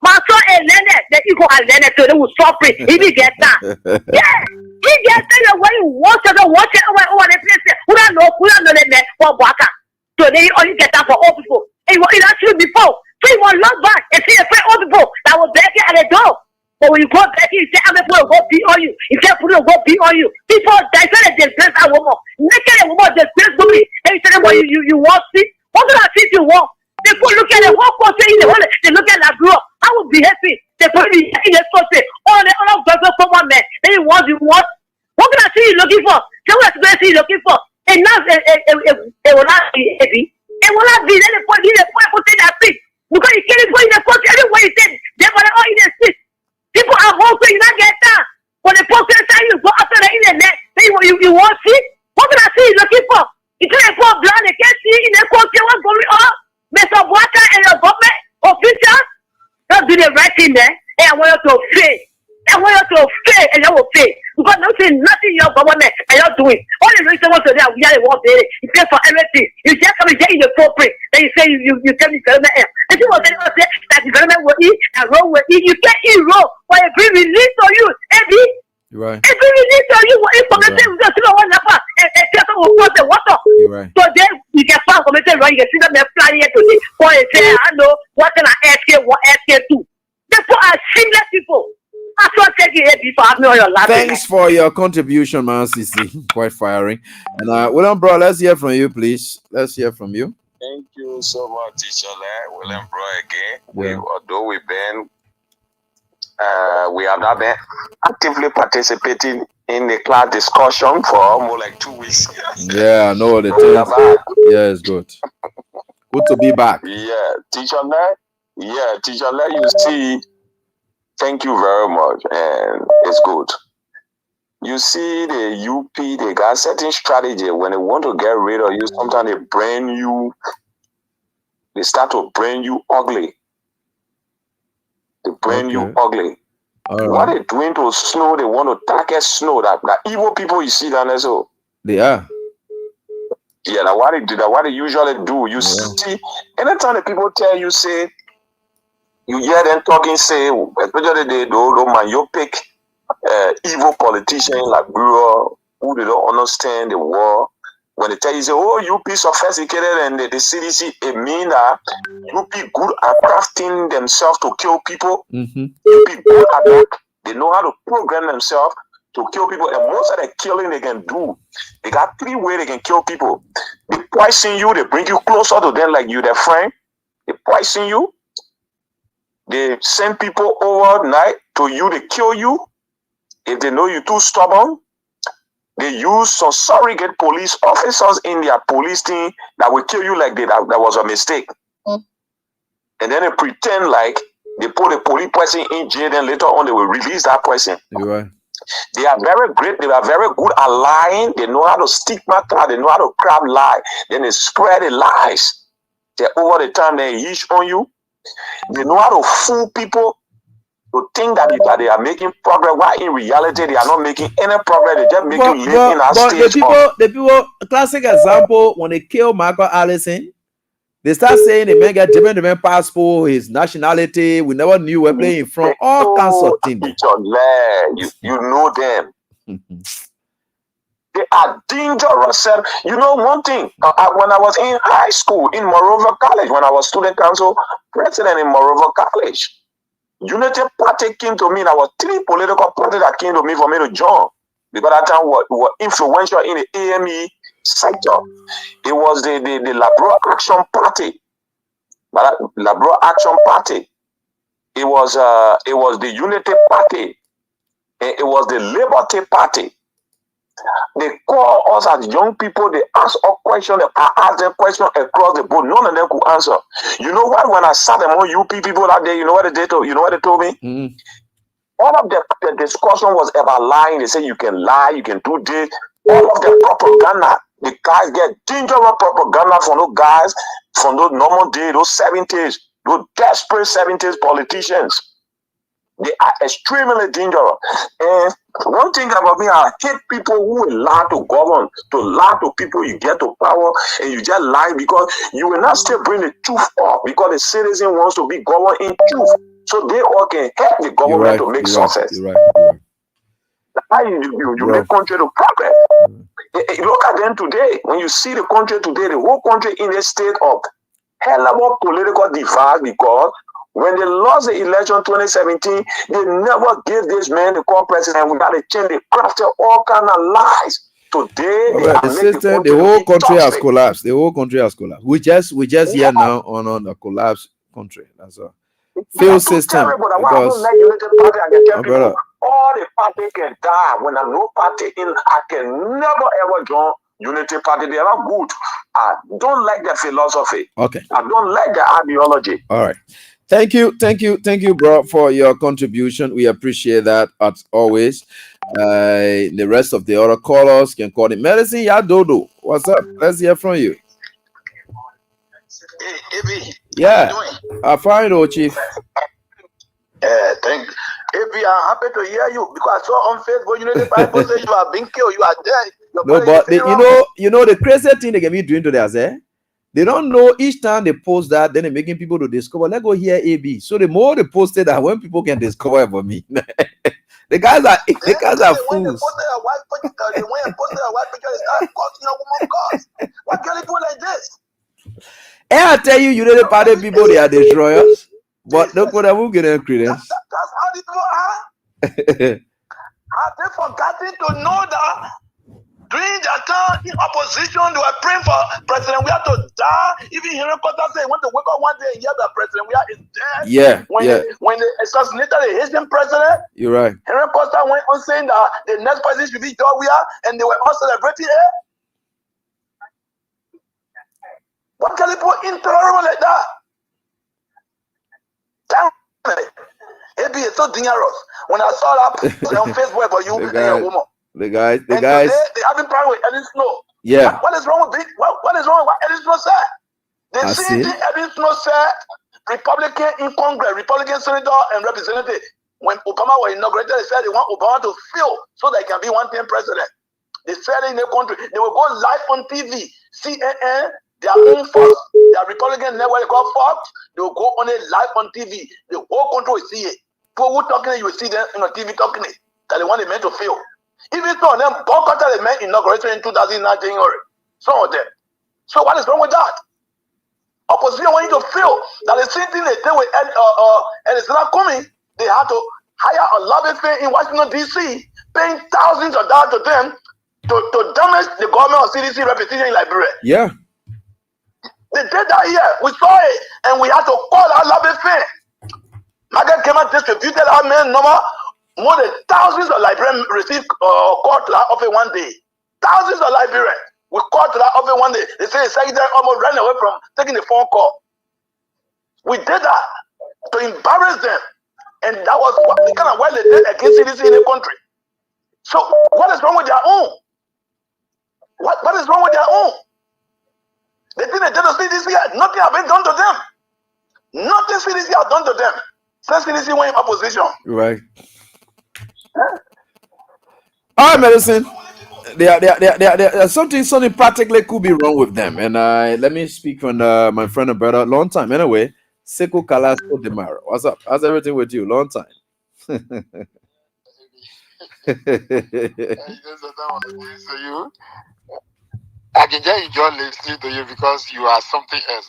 My son and Leonard, that you go and Leonard to them suffering. He didn't get that. Yeah. He gets that when you watch it, over the place. Who don't know that for Waka. So then you only get that for all people. And it actually before. So you want love back and see the friend old people that will beg you at the door. But when you go back, you say, I'm going to go beat on you. You say, people will go beat on you. People die, so they disgrace that woman. Naked a woman disgrace me. And you say, well, you want see? What do I see you want? They put look at the whole country in the whole, they look at that girl. I would be happy. They put me in the country. All the other girls come on, man. Then you want. What can I see you looking for? Tell me what I see you looking for. And now, it will not be heavy. It will not be. Then they put that thing. Because you can't go in the country everywhere you said. They're going to all in the street. People are hungry, you not get that. When the post say you go after the internet, then you want to see? What can I see you looking for? You can't go blind, they can't see in the country what's going on. Mr. Water and your government officials, don't do the right thing there. And I want you to fail. I want you to fail and you will fail. Because nothing your government and you're doing. All the reason wants to do, we are the one there. You pay for everything. You just come and get in the corporate. Then you say you tell me development. And you will say that development will eat and road will eat. You can't eat road. But it bring release on you. Every Right. If you need to, you just one will cross the water. Right. So then you can find committee right, you can see them flying here today. Or you say, I know what can I SK, what SK2. Therefore, are shameless people. That's what I'm taking here before having all your life. Thanks for your contribution, man, CC. Quite firing. And William, bro, let's hear from you, please. Let's hear from you. Thank you so much, Teacher William, bro, again. Although we've been, we have not been actively participating in the class discussion for almost like 2 weeks. Yeah, I know the thing. Yeah, it's good. Good to be back. Yeah, Teacher you see, thank you very much, and it's good. You see, the UP, they got certain strategy when they want to get rid of you. Sometimes they start to brain you ugly. They brain you ugly. What they doing to Snow? They want to target Snow. That evil people you see down there. So they are. Yeah, now what they do, that what they usually do. You see, anytime the people tell you, say, you hear them talking, say, especially they don't man, you pick evil politicians like Bureau who they don't understand the war. When they tell you, say, oh, you be sophisticated and the CDC, it mean that you be good at crafting themselves to kill people. Mm-hmm. You be good at that. They know how to program themselves to kill people. And most of the killing they can do, they got 3 ways they can kill people. They poison you, they bring you closer to them like you their friend. They poison you. They send people overnight to you, they kill you. If they know you're too stubborn, they use some surrogate police officers in their police team that will kill you like that was a mistake. And then they pretend like they put a police person in jail, then later on they will release that person. Right. They are very great, they are very good at lying. They know how to stigmatize, they know how to crab lie. Then they spread the lies. They over the time they each on you. They know how to fool people to think that they are making progress, while in reality they are not making any progress. They just make you live in a stage. The people, classic example, when they kill Michael Allison, they start saying the man got different passport, his nationality. We never knew where playing from. All kinds of things. You know them. They are dangerous. You know one thing. When I was in high school in Moreover College, when I was student council president in Moreover College, Unity Party came to me. There were 3 political parties that came to me for me to join, because that time were influential in the AME sector. It was the Liberal Action Party. Liberal Action Party. It was the Unity Party. It was the Liberty Party. They call us as young people, they ask us questions, I ask them questions across the board. None of them could answer. You know what? When I sat among UP people out there, you know what they told me? Mm. All of the discussion was about lying. They say you can lie, you can do this. All of the propaganda, the guys get dangerous propaganda from those guys, from those normal days, those 70s, those desperate 70s politicians. They are extremely dangerous. And one thing about me, I hate people who will lie to govern, to lie to people you get to power, and you just lie because you will not still bring the truth up, because the citizen wants to be governed in truth. So they all can help the government to make success. You're right. How you make country to progress. Look at them today. When you see the country today, the whole country in a state of hell of a political divide, because when they lost the election 2017, they never gave this man the call president. We got to change. They crafted all kind of lies. Today, the whole country has collapsed. The whole country has collapsed. We just hear now on the collapsed country. That's a failed system. Because all the party can die. When I'm no party in, I can never ever join Unity Party. They are not good. I don't like their philosophy. Okay. I don't like their ideology. All right. Thank you, bro, for your contribution. We appreciate that as always. The rest of the other callers can call it Medicine Yadodo. What's up? Let's hear from you. Hey, Ebi. Yeah. How you doing? I'm fine, old chief. Thank you. Ebi, I'm happy to hear you, because I saw on Facebook, the Bible says you are being killed. You are dead. No, but you know the crazy thing they can be doing to theirs, they don't know each time they post that, then they're making people to discover. Let's go hear AB. So the more they post it, that when people can discover about me, The guys are When they fools. posted a white picture, they went and posted a white picture, they started causing a woman cause. Why can't they do it like this? And I tell you, the party people, they are destroyers. But look what I will get them credence. That's how these people are. Have they forgotten to know that during their time in opposition, they were praying for President we have to die. Even Henry Costa said he went to wake up one day and hear that President we is dead. Yeah, when they assassinated the Haitian president, you're right. Henry Costa went on saying that the next president should be George Weah, and they were all celebrating it. What can they put intolerable like that? Damn it. It be so dangerous. When I saw that on Facebook about you and your woman. The guys. Today, they having problem with Edwin Snow. Yeah. What is wrong with what is wrong with what Edwin Snow said? The same thing Edwin Snow said, Republican in Congress, Republican senator and representative. When Obama was inaugurated, they said they want Obama to fail so they can be one-term president. They said in the country, they will go live on TV, CNN, their own Fox, their Republican network they call Fox, they will go on it live on TV. The whole country will see it. People who talking it, you will see them on TV talking it. That they want the men to fail. Even some of them boycotted the men inauguration in 2009 January. Some of them. So what is wrong with that? Opposition want you to fail. That the same thing they did with Alexander Cummings. They had to hire a lobby firm in Washington D.C., paying thousands of dollars to them to damage the government of CDC reputation in Liberia. Yeah. They did that here. We saw it, and we had to call our lobby firm. Margaret came and distributed our men number. More than thousands of Liberians received call to that office one day. Thousands of Liberians. We called to that office one day. They say the secretary almost ran away from taking the phone call. We did that to embarrass them. And that was the kind of way they did against CDC in the country. So what is wrong with their own? What is wrong with their own? The thing they did to CDC, nothing has been done to them. Nothing CDC has done to them. Since CDC went in opposition. Right. All right, medicine. There's something practically could be wrong with them. And let me speak from my friend and brother, long time. Anyway, Sekou Kalasco Demaro. What's up? How's everything with you? Long time. I can just enjoy listening to you because you are something else.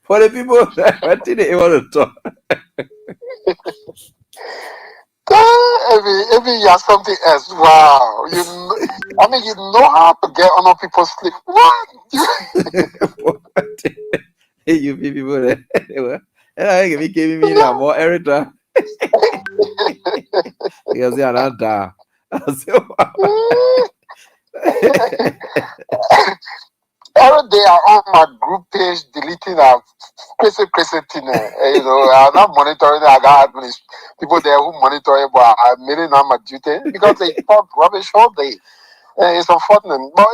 For the people, I think they want to talk. Maybe you are something else. Wow. You know how to get on people's sleep. What? Hey, you people there. And I think giving me more Erica. Because they are not there. Every day I'm on my group page deleting a crazy thing. You know, I'm not monitoring. I got people there who monitor it, but I'm really not my duty because they talk rubbish all day. It's unfortunate. But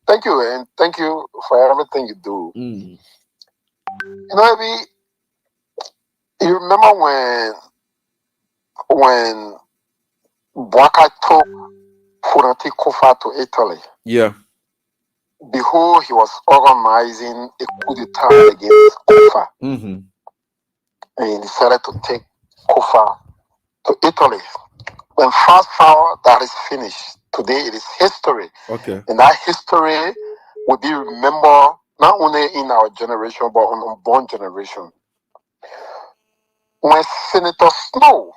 thank you, and thank you for everything you do. Mm. You know, maybe you remember when Bwaka took Funati Kofa to Italy. Yeah. Before he was organizing a coup d'etat against Kofa. Mm-hmm. And he decided to take Kofa to Italy. When fast forward, that is finished. Today it is history. Okay. And that history will be remembered not only in our generation, but on unborn generation. When Senator Snow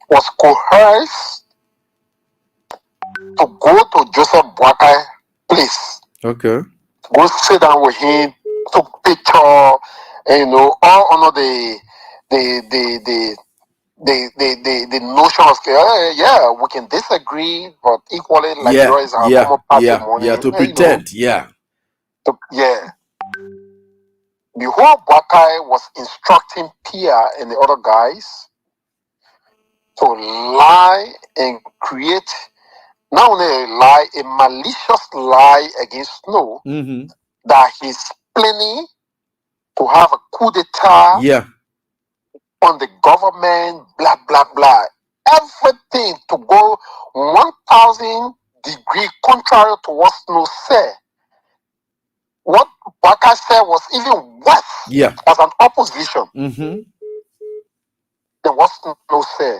was coerced to go to Joseph Boakai place. Okay. Go sit down with him, took picture, and you know, all under the notion of yeah, we can disagree, but equally like Liberia is our common patrimony. Yeah, to pretend, yeah. Before Boakai was instructing Pia and the other guys to lie and create not only a lie, a malicious lie against Snow, mm-hmm. that he's planning to have a coup d'etat on the government, blah, blah, blah. Everything to go 1,000 degrees contrary to what Snow said. What Baka said was even worse as an opposition. Mm-hmm. there was no say.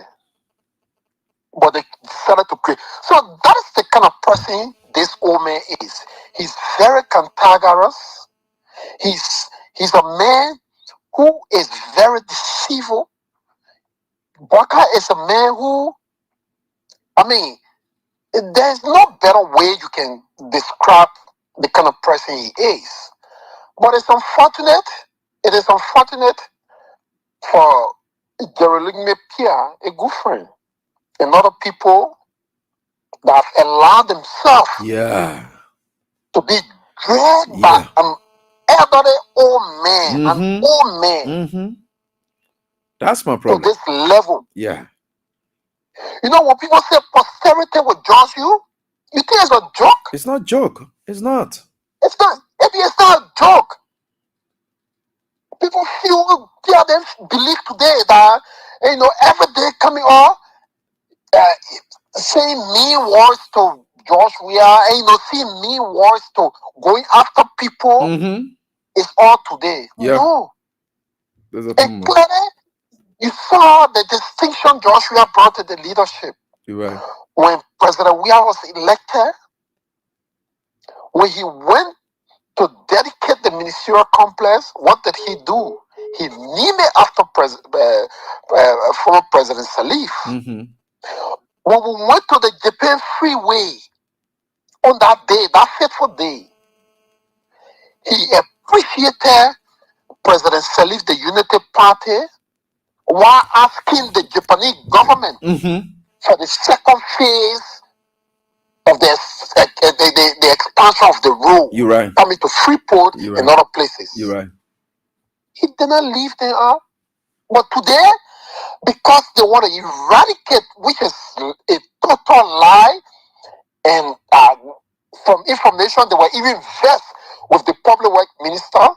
But they decided to create. So that is the kind of person this old man is. He's very cantankerous. He's a man who is very deceitful. Baka is a man who, I mean, there's no better way you can describe the kind of person he is. But it's unfortunate. It is unfortunate for Jeroligme Pierre, a good friend, and other people that have allowed themselves to be dragged by an elderly old man, an old man. That's my To problem. this level. Yeah. You know, when people say posterity will judge you, you think it's a joke? It's not joke. It's not. It's not. Maybe it's not a joke. People feel, they believe today that, you know, every day coming on, saying mean words to Josh Weah, and, you know, saying mean words to going after people is all today. Yeah. No. And clearly, you saw the distinction Josh Weah brought to the leadership. You're right. When President Weah was elected, when he went to dedicate the ministerial complex, what did he do? He named it after former President Salif. When we went to the Japan Freeway on that day, that fateful day, he appreciated President Salif, the Unity Party, while asking the Japanese government for the second phase of the expansion of the road. You're right. Coming to Freeport and other places. You're right. He didn't leave there. But today, because they want to eradicate, which is a total lie, and from information they were even vexed with the public work minister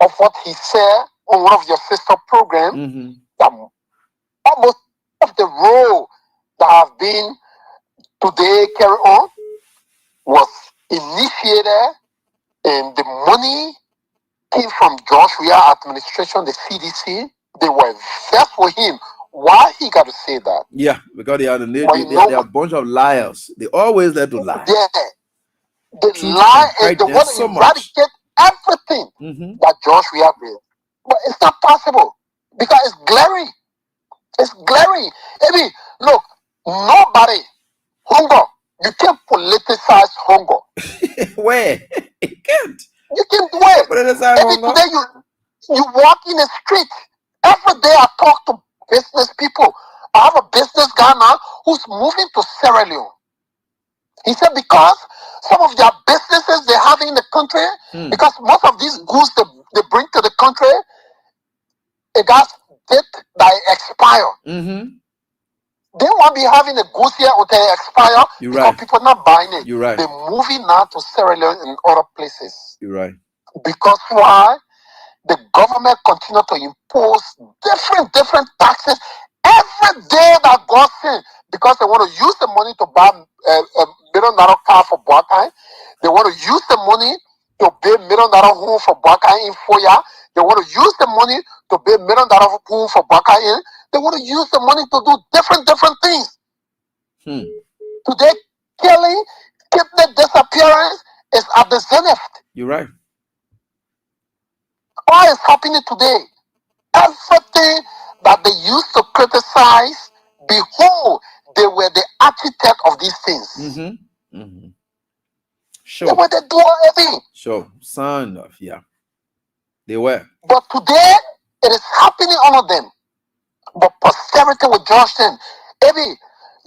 of what he said on one of your sister programs, that almost of the role that have been today carried on was initiated, and the money came from Josh Weah administration, the CDC. They were vexed with him. Why he got to say that? Yeah, because they are a bunch of liars. They always let to lie. Yeah, they lie and they want to eradicate everything that Josh Weah did. But it's not possible because it's glaring. It's glaring. I mean, look, nobody, hunger, you can't politicize hunger. Where? You can't. You can't do it. Maybe today you walk in the street. Every day I talk to business people. I have a business guy now who's moving to Sierra Leone. He said because some of their businesses they have in the country, because most of these goods they bring to the country, it got date that expire. They won't be having the goods here until they expire because people not buying it. They're moving now to Sierra Leone and other places. You're right. Because why? The government continue to impose different taxes every day that goes in because they want to use the money to buy a $1 million car for Boakai. They want to use the money to build $1 million home for Boakai in Foya. They want to use the money to build $1 million home for Boakai in. They want to use the money to do different things. Today, killing, kidnap, disappearance is at the zenith. You're right. What is happening today? Everything that they used to criticize, behold, they were the architect of these things. Sure. They were the doer everything. Sure. Son of, yeah. They were. But today, it is happening all of them. But posterity will judge them. Every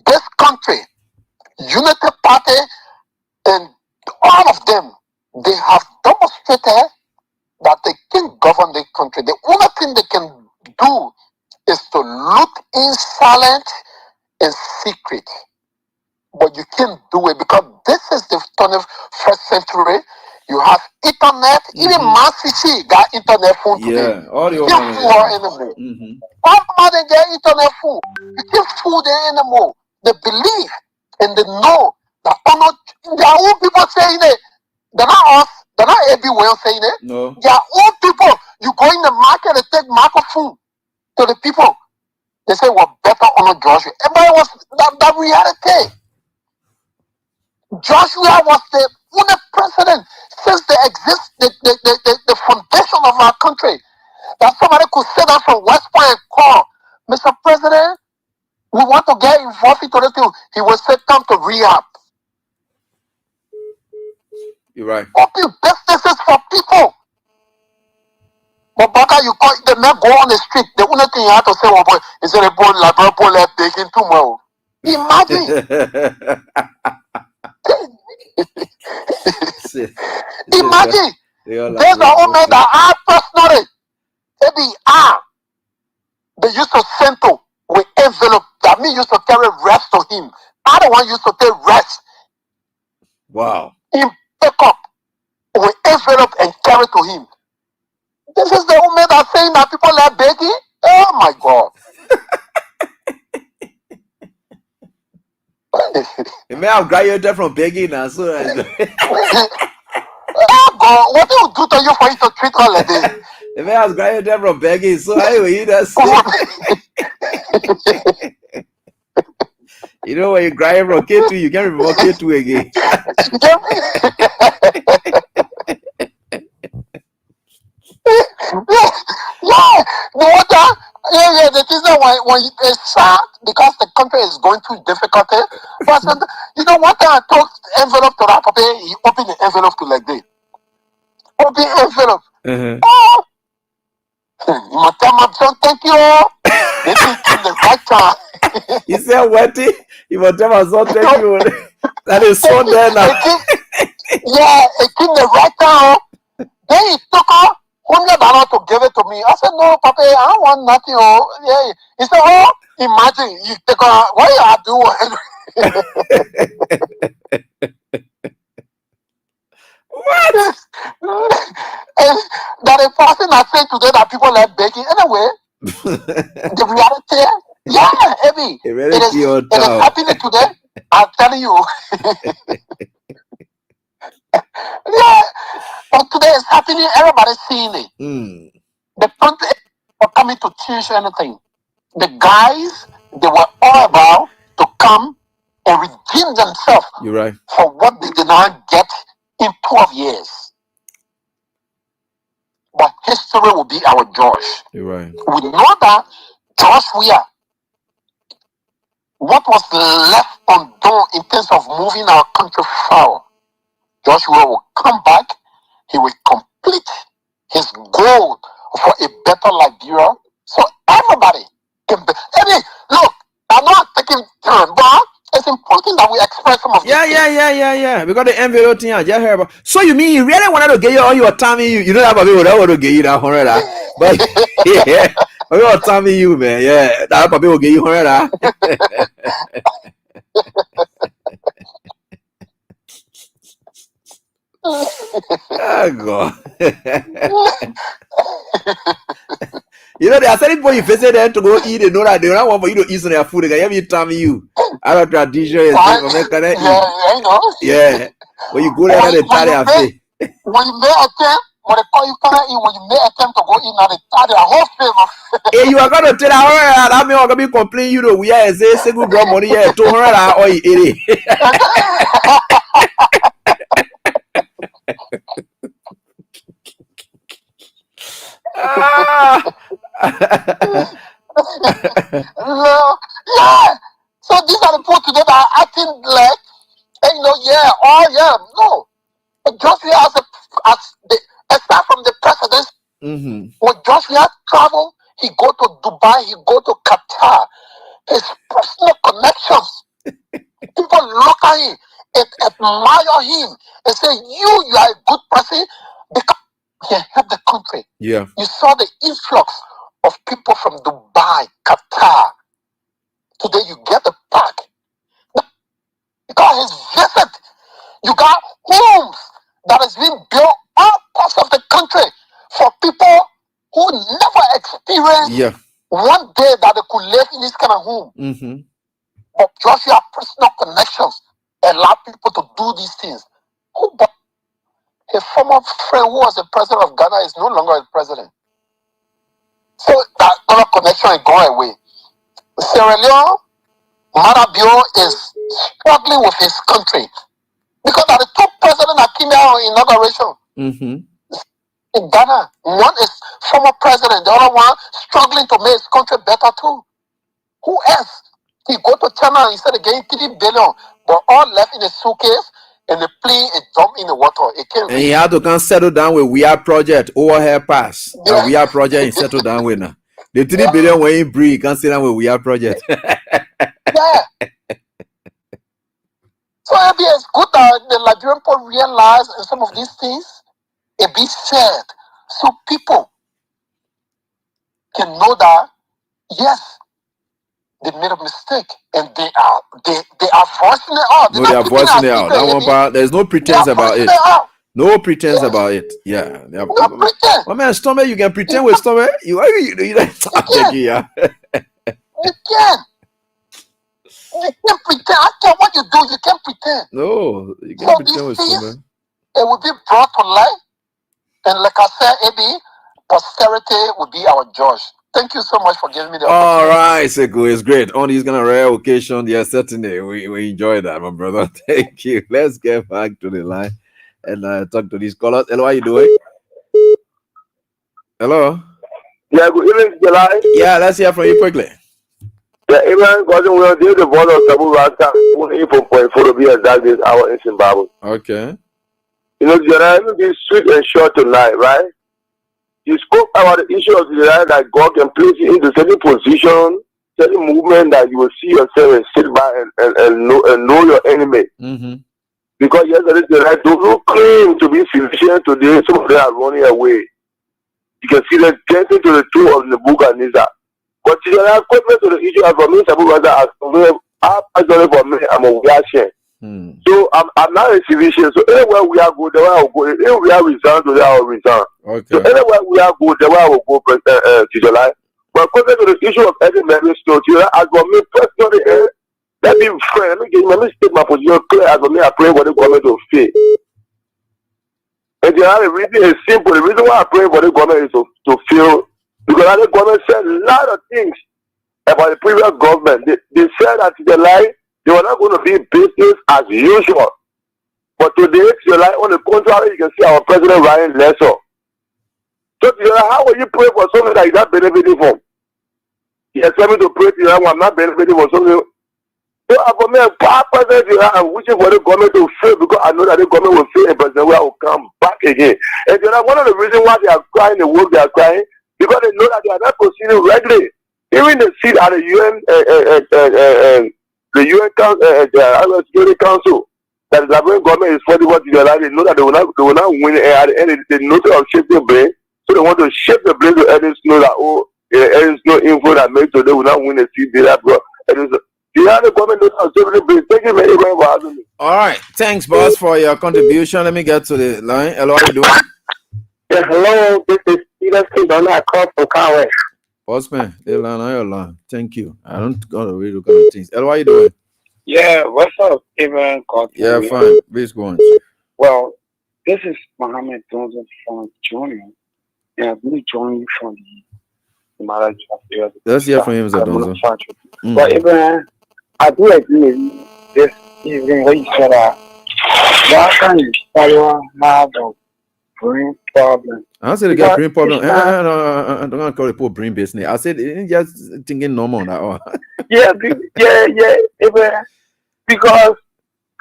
this country, Unity Party, and all of them, they have demonstrated that they can govern the country. The only thing they can do is to look in silent and secret. But you can't do it because this is the 21st century. You have internet. Even MassCC got internet phone today. Yeah, all the you can't fool her anymore. All they get internet phone. You can't fool them anymore. They believe and they know that there are old people saying it. They're not us. They're not everywhere saying it. No. There are old people. You go in the market and take microphone to the people. they say was better honor Joshua. But it was that reality. Joshua was the only president since the foundation of our country that somebody could sit down from West Point and call, Mr. President, we want to get involved into this thing. He will say, come to rehab. You're right. Open businesses for people. But Baka, you call the man go on the street. The only thing you have to say, oh boy, is that a boy left taking tomorrow. Imagine. Imagine. There's a woman that I personally, maybe they used to send to with envelope that me used to carry rest to him. I don't want used to take rest. Wow. Him pick up with envelope and carry to him. This is the woman that's saying that people like begging. Oh my God. You may have graduated from begging now, so oh God, what do you do to you for you to treat her like this? You may have graduated from begging, so anyway, you just you know when you graduate from K2, you can't remember K2 again. Yeah, no wonder. Yeah, the thing that when it's sad because the country is going through difficulty. But you know what? I took envelope to that papa. He opened the envelope to like this. Open envelope. Oh, you must tell my son thank you. They did in the right time. He said, "What? You must tell my son thank you." That is so there now. Yeah, it came the right time. Then he took off $100 to give it to me. I said, no, Papa, I don't want nothing. Oh, yeah. He said, oh, imagine you take off. What you are doing? What? And that a person I said today that people like begging. Anyway, the reality, yeah, heavy. It is happening today. I'm telling you. Yeah, but today it's happening. Everybody's seeing it. The country are coming to change anything. The guys, they were all about to come and redeem themselves. You're right. For what they did not get in 12 years. But history will be our judge. You're right. We know that Joshua, what was left undone in terms of moving our country forward, Joshua will come back. He will complete his goal for a better Liberia. So everybody can be. I mean, look, I'm not taking time, but it's important that we express some of Yeah. Because the envelope thing I just heard about. So you mean you really wanted to get you all your time? You know that about people that want to get you that $100, but yeah, but your time you man, yeah, that probably will get you $100. Oh God. You know, there are certain people you visit them to go eat. They know that they don't want for you to eat on their food. They can every time you out of tradition and stuff. I know. Yeah. When you go there, they tell their face. When you make attempt, when they call you come in, when you make attempt to go in, now they tell their whole favor. Hey, you are gonna tell her that me gonna be complaining. You know, we are say good bro money here $200 or it. Yeah. So these are the people today that are acting like, you know, no. Joshua aside from the president, when Joshua travel, he go to Dubai, he go to Qatar. His personal connections. People look at him and admire him and say, you are a good person because he helped the country. Yeah. You saw the influx of people from Dubai, Qatar. Today you get the pack. Because his visit, you got homes that has been built all parts of the country for people who never experienced one day that they could live in this kind of home. But Joshua personal connections allow people to do these things. His former friend who was the president of Ghana is no longer the president. So that other connection is going away. Sierra Leone, Marabio is struggling with his country because of the two presidents that came out on inauguration. In Ghana, one is former president, the other one struggling to make his country better too. Who else? He go to China and he said again 3 billion, but all left in a suitcase and the plane is dumped in the water. It can't and he had to come settle down with We Are Project, overhead pass. Yeah. We Are Project, he settled down with now. The 3 billion when he breathe, he can't sit down with We Are Project. Yeah. So maybe it's good that the Liberian people realize some of these things it be said so people can know that yes, they made a mistake and they are voicing it out. No, they are voicing it out. That one part, there's no pretense about it. No pretense about it. Yeah. No pretense. Oh man, stomach, you can pretend with stomach. You can. Yeah. You can. You can't pretend. I care what you do, you can't pretend. No, you can't pretend with stomach. It will be brought to light. And like I said, Eddie, posterity will be our judge. Thank you so much for giving me the opportunity. All right, Sekou, it's great. On this kind of rare occasion, yeah, certainly we enjoy that, my brother. Thank you. Let's get back to the line and talk to these callers. Hello, how you doing? Hello. Yeah, good evening, July. Yeah, let's hear from you quickly. Yeah, even God will do the ball of Sabu Rasta, 1.4 to be exact this hour in Zimbabwe. Okay. You know, July, will be sweet and short tonight, right? You spoke about the issue of the that God can place you into certain position, certain movement that you will see yourself and sit by and know your enemy. Because yesterday, those who claim to be physicians today, some of them are running away. You can see them getting to the two of the book and Nisa. But you know, equipment to the issue of me, Sabu Rasta, personally for me, I'm a reaction. So I'm not a physician. So anywhere we are go, there I will go. Anywhere we are resign, there I will resign. Okay. So anywhere we are go, there I will go. To July. But according to the issue of any marriage story, as for me personally, let me pray. Let me state my position clear. As for me, I pray for the government to fail. And the reason is simple. The reason why I pray for the government is to fail because the government said a lot of things about the previous government. They said that July. They were not going to be business as usual. But today, on the contrary, you can see our president Ryan lesser. So, how will you pray for something that you're not benefiting from? You expect me to pray to you, I'm not benefiting from something. So, for me, president, I'm wishing for the government to fail because I know that the government will fail and President will come back again. And one of the reasons why they are crying, the work they are crying, because they know that they are not proceeding regularly. Even the seat at the UN, the UN Security Council that the Liberian government is 41 to their life, they know that they will not win it. At the end, they know they are shaping the blame, so they want to shape the blame to let us know that there is no info that makes so they will not win the seat. The government knows how to shape the blame. Thank you very much for having me. All right, thanks, boss, for your contribution. Let me get to the line. Hello, how you doing? Yeah, hello, this is Peter King. I call from Conway. Bossman, they line on your line. Thank you. I don't go to read the things. Hello, how you doing? Yeah, what's up, Stephen? Yeah, fine. Please go on. Well, this is Mohammed Donzo from Junior. And I've been joining you from the marriage affairs. Let's hear from him, Mr. Donzo. But Abraham, I do agree with you. This evening, what you said, why can't you have a brain problem? I said they got brain problem. I don't call it poor brain business. I said it's just thinking normal now. Yeah. Because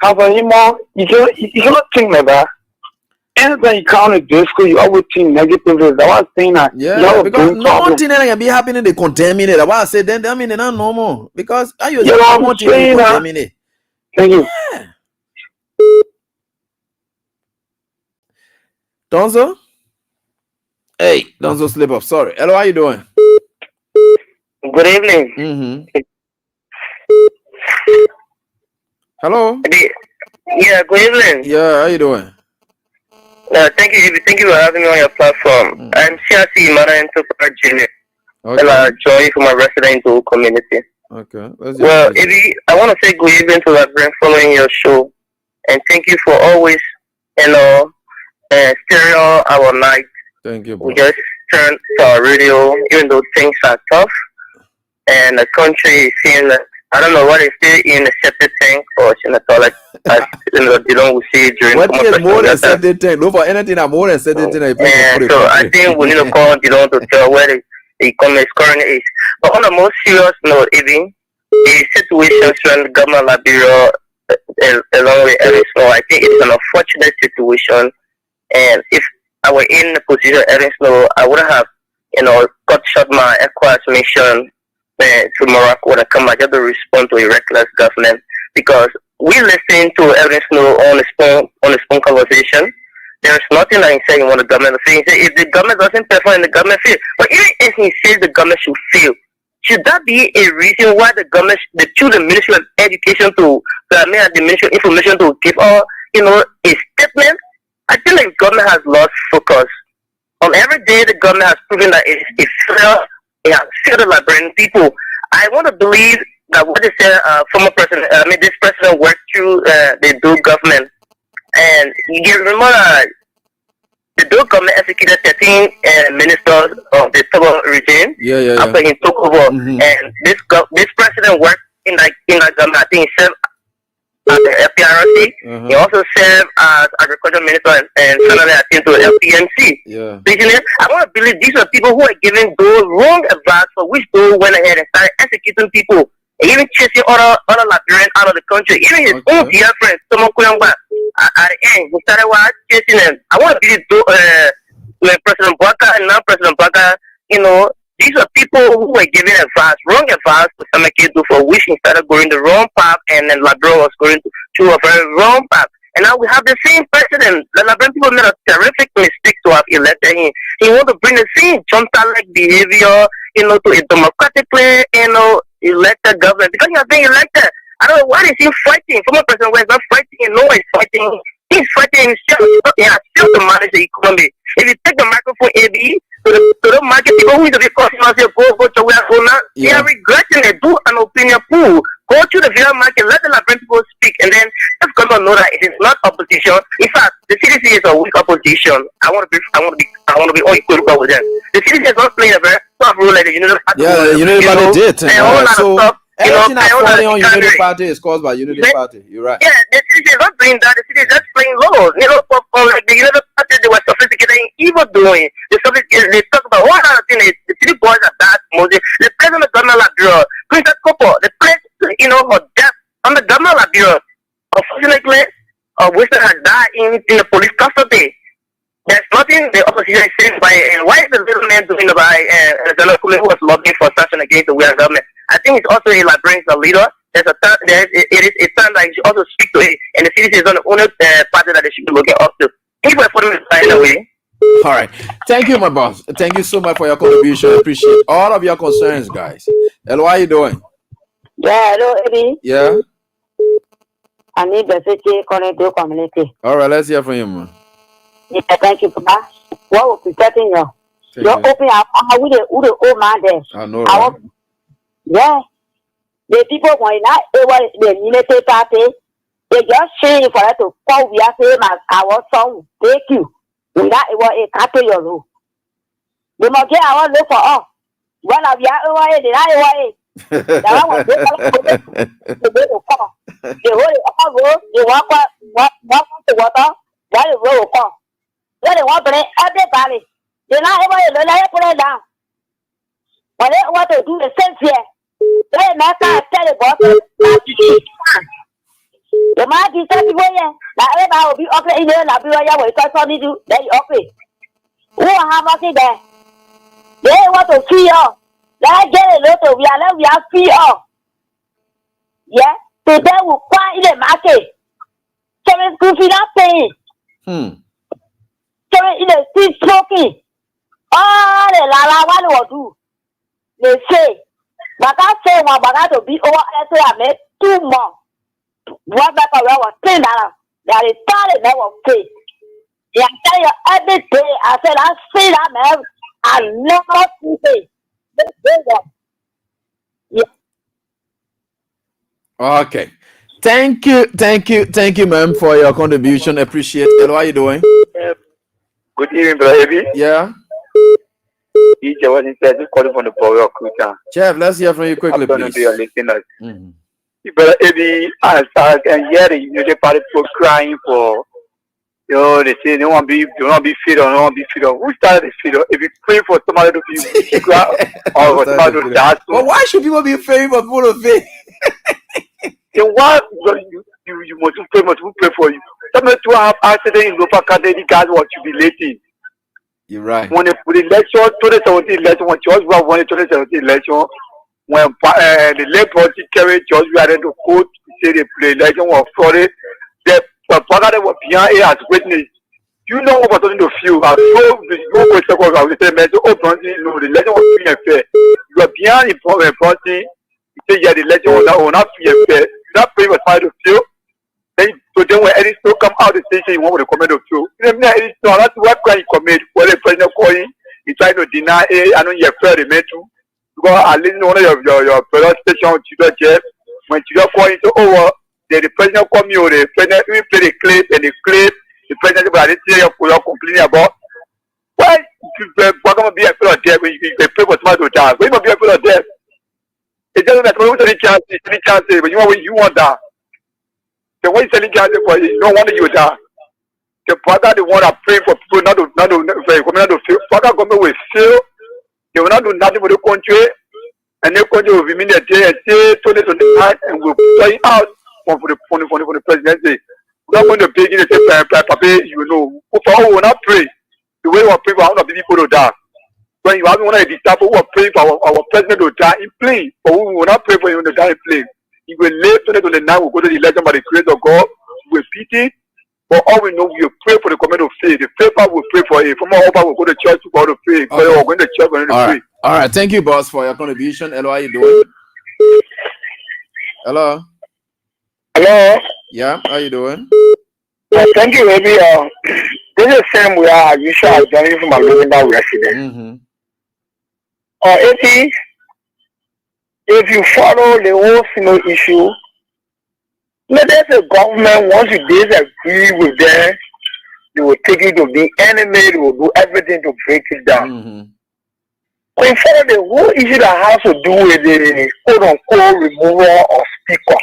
as a human, you cannot think like that. Anything you count in this school, you always think negatively. That's why I'm saying that. Yeah, because no one thing that can be happening, they contaminate. That's why I said then I mean they're not normal. Because are you know what I'm saying? Contaminate? Thank you. Yeah. Donzo? Hey, Donzo slip up. Sorry. Hello, how you doing? Good evening. Hello? Yeah, good evening. Yeah, how you doing? Thank you for having me on your platform. I'm CRC Mother Enterprise Junior. Okay. And I join from a resident community. Okay. Well, Eddie, I want to say good evening to that brand following your show. And thank you for always, steering our night. Thank you, bro. We just turn to our radio, even though things are tough. and the country is seeing, I don't know what is still in a septic tank or in the toilet. They don't see during. What is more than septic tank? No, for anything, I'm more than septic tank. So I think we need to call Dylan to tell where the economy currently is. But on a more serious note, even the situation surrounding government Liberia, along with Ernest Snow, I think it's an unfortunate situation. And if I were in the position of Ernest Snow, I would have, cut short my ECOWAS mission to Morocco when I come back to respond to a reckless government, because we listen to Ernest Snow on the phone conversation. There's nothing that he said in the government to say. If the government doesn't perform, the government fail. But even if he says the government should fail, should that be a reason why the government, the Ministry of Education the Ministry of Information to give a statement? I think the government has lost focus. On every day, the government has proven that it has failed the Liberian people. I want to believe that what they said, this president worked through the dual government. And you remember the dual government executed 13 ministers of the Togo regime after he took over. And this president worked in that government. I think he served at the FPRC. He also served as agriculture minister and finally I think to LPMC. I want to believe these are people who are giving those wrong advice for which they went ahead and started executing people. Even chasing other Liberians out of the country. Even his own dear friend, Tomo Kuyangba, at the end, he started chasing them. I want to believe when President Bwaka and now President Bwaka, these are people who were giving advice, wrong advice to Samekedu, for which he started going the wrong path, and then Liberia was going to a very wrong path. And now we have the same president. The Liberian people made a terrific mistake to have elected him. He wants to bring the same junta-like behavior, to a democratically, elected government, because he has been elected. I don't know why is he fighting. Former President West not fighting, and no one is fighting. He's fighting himself. He has failed to manage the economy. If you take the microphone, AB, to the market people who is the customer say go to where go now, they are regretting it. Do an opinion pool. Go to the real market, let the Liberian people speak, and then just government know that it is not opposition. In fact, the CDC is a weak opposition. I want to be all equal with them. The CDC is not playing a very tough role like the Unity Party. Yeah, the Unity Party did. So everything that's falling on Unity Party is caused by Unity Party. You're right. Yeah, the CDC is not doing that. The CDC is just playing low. Like the Unity Party, they were sophisticated in evil doing. They talk about one other thing. The city boys are bad. The president of government Liberia, Prince Kopo, the place, for death on the government Liberia. Unfortunately, Winston has died in the police custody. There's nothing the opposition is saying by, and why is the little man doing it by Alexander Kume, who was lobbying for sanction against the Weir government? I think it's also a Liberian leader. It is a time that you should also speak to it, and the CDC is not the only party that they should be looking up to. Thank you for putting me in the way. All right. Thank you, my boss. Thank you so much for your contribution. I appreciate all of your concerns, guys. Hello, how are you doing? Yeah, hello, Eddie. Yeah. I need the city connected community. All right, let's hear from you, man. Yeah, thank you, Papa. What will be getting you? You're open up with the old man there. I know, right? Yeah. The people going out, the Unity Party, they just saying for us to call we are saying our song, thank you. That it was a capital your the more I look for all. One of you are away, the other way. The whole road, the walk to water, while the road come. Then they want to let everybody. They're not able to let it put it down. But they want to do the same here. They make a tell the boss. The man is telling me, that everybody will be up in there, and I'll be because somebody do, they up it. Who have nothing there? They want to free up. They get a lot of we are free up. Yeah, so they will buy in the market. So it's good for not paying. So in the street smoking. All the lala one will do. They say, but I say one, but I to be over I made 2 months. What back around was $10. That is started never pay. Yeah, I tell you every day. I said I see that man. I never pay. Yeah. Okay. Thank you, ma'am, for your contribution. Appreciate it. How are you doing? Good evening, brother. Yeah. Each one is calling from the power of Kuta. Chef, let's hear from you quickly, please. Your listeners. Mm-hmm. But every answer and hearing you the party for crying for they say they want to be fit or not be fit. Who started the fit? If you pray for somebody to be sick or for somebody to die. But why should people be praying for people of faith? Then why you must pray for you. Somebody to have accident in local country, guys want to be late. You're right. When the election, 2017 election, when George Bush won the 2017 election, when the Labour Party carried George Bush to court to say the election was frauded, the propaganda was behind it as witness. You know what was on the field. I told you go second. I will say, man, the election was free and fair. You are behind the party. You say, yeah, the election was not free and fair. You not pay for side of field. Then when Eddie Snow come out of the station, you want to comment of you. Eddie Snow, that's what crime you commit. When the president calling, he trying to deny it. I know you have fair the to. Because I listen to one of your fellow station, Tudor Jeff. When Tudor calling, so over, the president call me or the president, we play the clip and the clip. The president, but I didn't hear you complaining about. Why you going to be a fellow death when you pay for somebody to die? When you be a fellow death? It doesn't matter what any chance, but you want that. The way selling gas for you don't want you die. The father the one that pray for people not to feel. Father government will fail. They will not do nothing for the country, and the country will remain there and say 2029 and will play out for the presidency. We are going to begin to say, Papa, you know, who will not pray. The way we are praying for how many people to die. When you have one of the disciples who are praying for our president to die in plane, but we will not pray for him to die in plane. He will live 2029, we'll go to the election by the grace of God, we will beat it. But all we know, we will pray for the community of faith. The faith part will pray for it. From our over, we'll go to church to go to pray. Okay. We're going to church, we're going to pray. All right, thank you, boss, for your contribution. Hello, how you doing? Hello? Hello? Yeah, how you doing? Thank you, baby. This is Sam. We are usually joining from a living resident. Mm-hmm. If you follow the whole issue, let us the government, once you disagree with them, they will take it to the enemy, they will do everything to break it down. Mm-hmm. When follow the whole issue that has to do with the quote-unquote removal of speaker,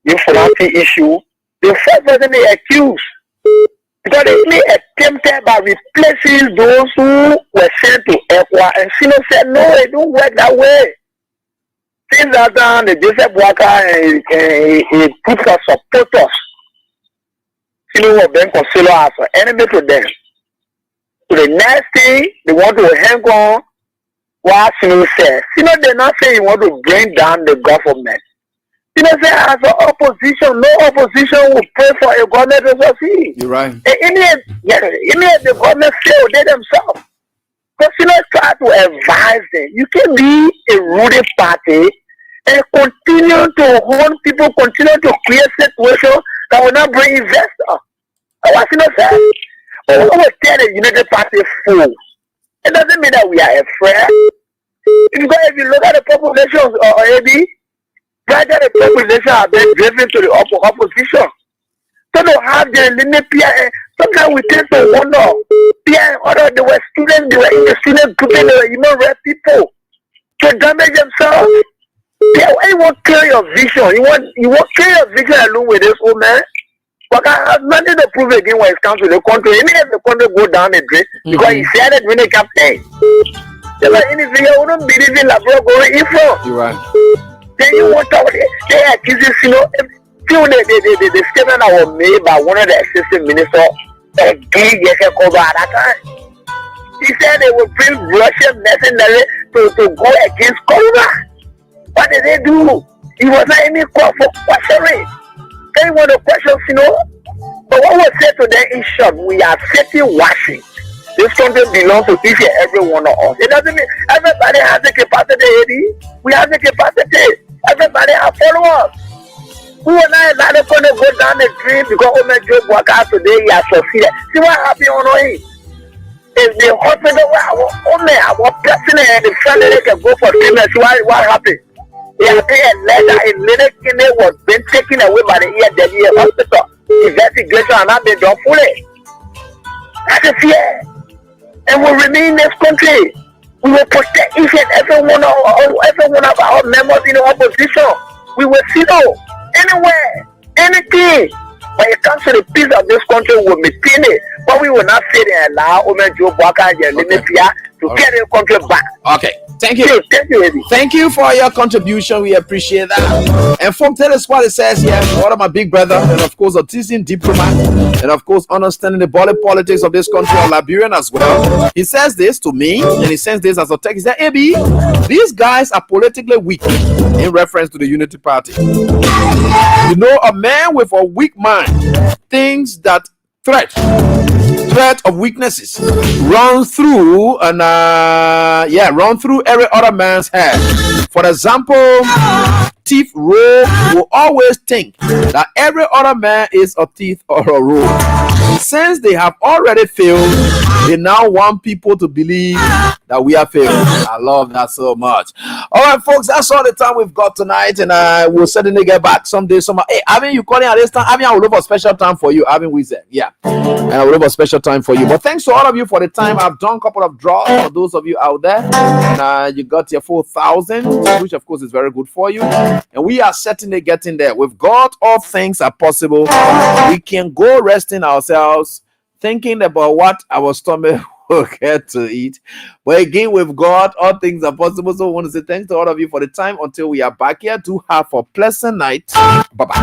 the informative issue, the first person they accuse, because they attempted by replacing those who were sent to Equa, and Sino said, no, it don't work that way. Since that time, the Joseph Walker and put for supporters, Sino was being considered as an enemy to them. So the next thing, they want to hang on what Sino said. Sino did not say he want to bring down the government. Sino said as an opposition, no opposition will pray for a government to succeed. You're right. And if the government fail, they themselves. Because Sino try to advise them. You can be a ruling party and continue to hold people, continue to create situations that will not bring investors. What Sino said? We will tell the United Party fool. It doesn't mean that we are afraid. If you look at the population already, right now the population have been driven to the opposition. So they have the limit PIA. Sometimes we tend to wonder, PIA and they were students, they were in the student group, they were human rights people to damage themselves. Yeah, why you want to kill your vision? You want to kill your vision alone with this old man? But I have nothing to prove again when it comes to the country. Even if the country go down the drain, because he said it when they campaign. They're like anything, I wouldn't believe in Labrador going info. You're right. Then you want to they accuse you know, the statement that was made by one of the assistant ministers again years ago at that time. He said they would bring Russian mercenaries to go against Corona. What did they do? It was not any call for questioning. They want to question, you know. But what we say to them in short, we are setting washing. This country belongs to each and every one of us. It doesn't mean everybody has the capacity, Eddie. We have the capacity. Everybody has followers. We were not going to go down the street because Omer Joe Walker today he has succeeded. See what happened on him? If the hospital where our person and the family can go for treatment, what happened? He had a letter kidney was being taken away by the EFW hospital. Investigation and not been done fully. That is fear. And will remain in this country. We will protect each and every one of our members in the opposition. We will see no anywhere, anything. When it comes to the peace of this country, we will maintain it. But we will not sit there and allow Omen Joe Baka and Limithia to get the country back. Okay. Thank you. Thank you, Eddie. Thank you for your contribution. We appreciate that. And from tell us what it says here, one of my big brother, and of course, a seasoned diplomat, and of course, understanding the body politics of this country, a Liberian as well. He says this to me, and he sends this as a text. He said, AB, these guys are politically weak, in reference to the Unity Party. You know, a man with a weak mind thinks that threat of weaknesses run through every other man's head. For example, thief rogue will always think that every other man is a thief or a rogue. Since they have already failed, they now want people to believe that we are failing. I love that so much. All right, folks, that's all the time we've got tonight, and I will certainly get back someday. Hey, Avin, you calling at this time? Avin, I will look for a special time for you. Avin, we said, yeah, and I will look for a special time for you. But thanks to all of you for the time. I've done a couple of draws for those of you out there, and you got your 4,000, which of course is very good for you. And we are certainly getting there. With God, all things are possible. We can go resting ourselves, thinking about what our stomach will get to eat. But again, with God, all things are possible. So I want to say thanks to all of you for the time. Until we are back here, do have a pleasant night. Bye-bye.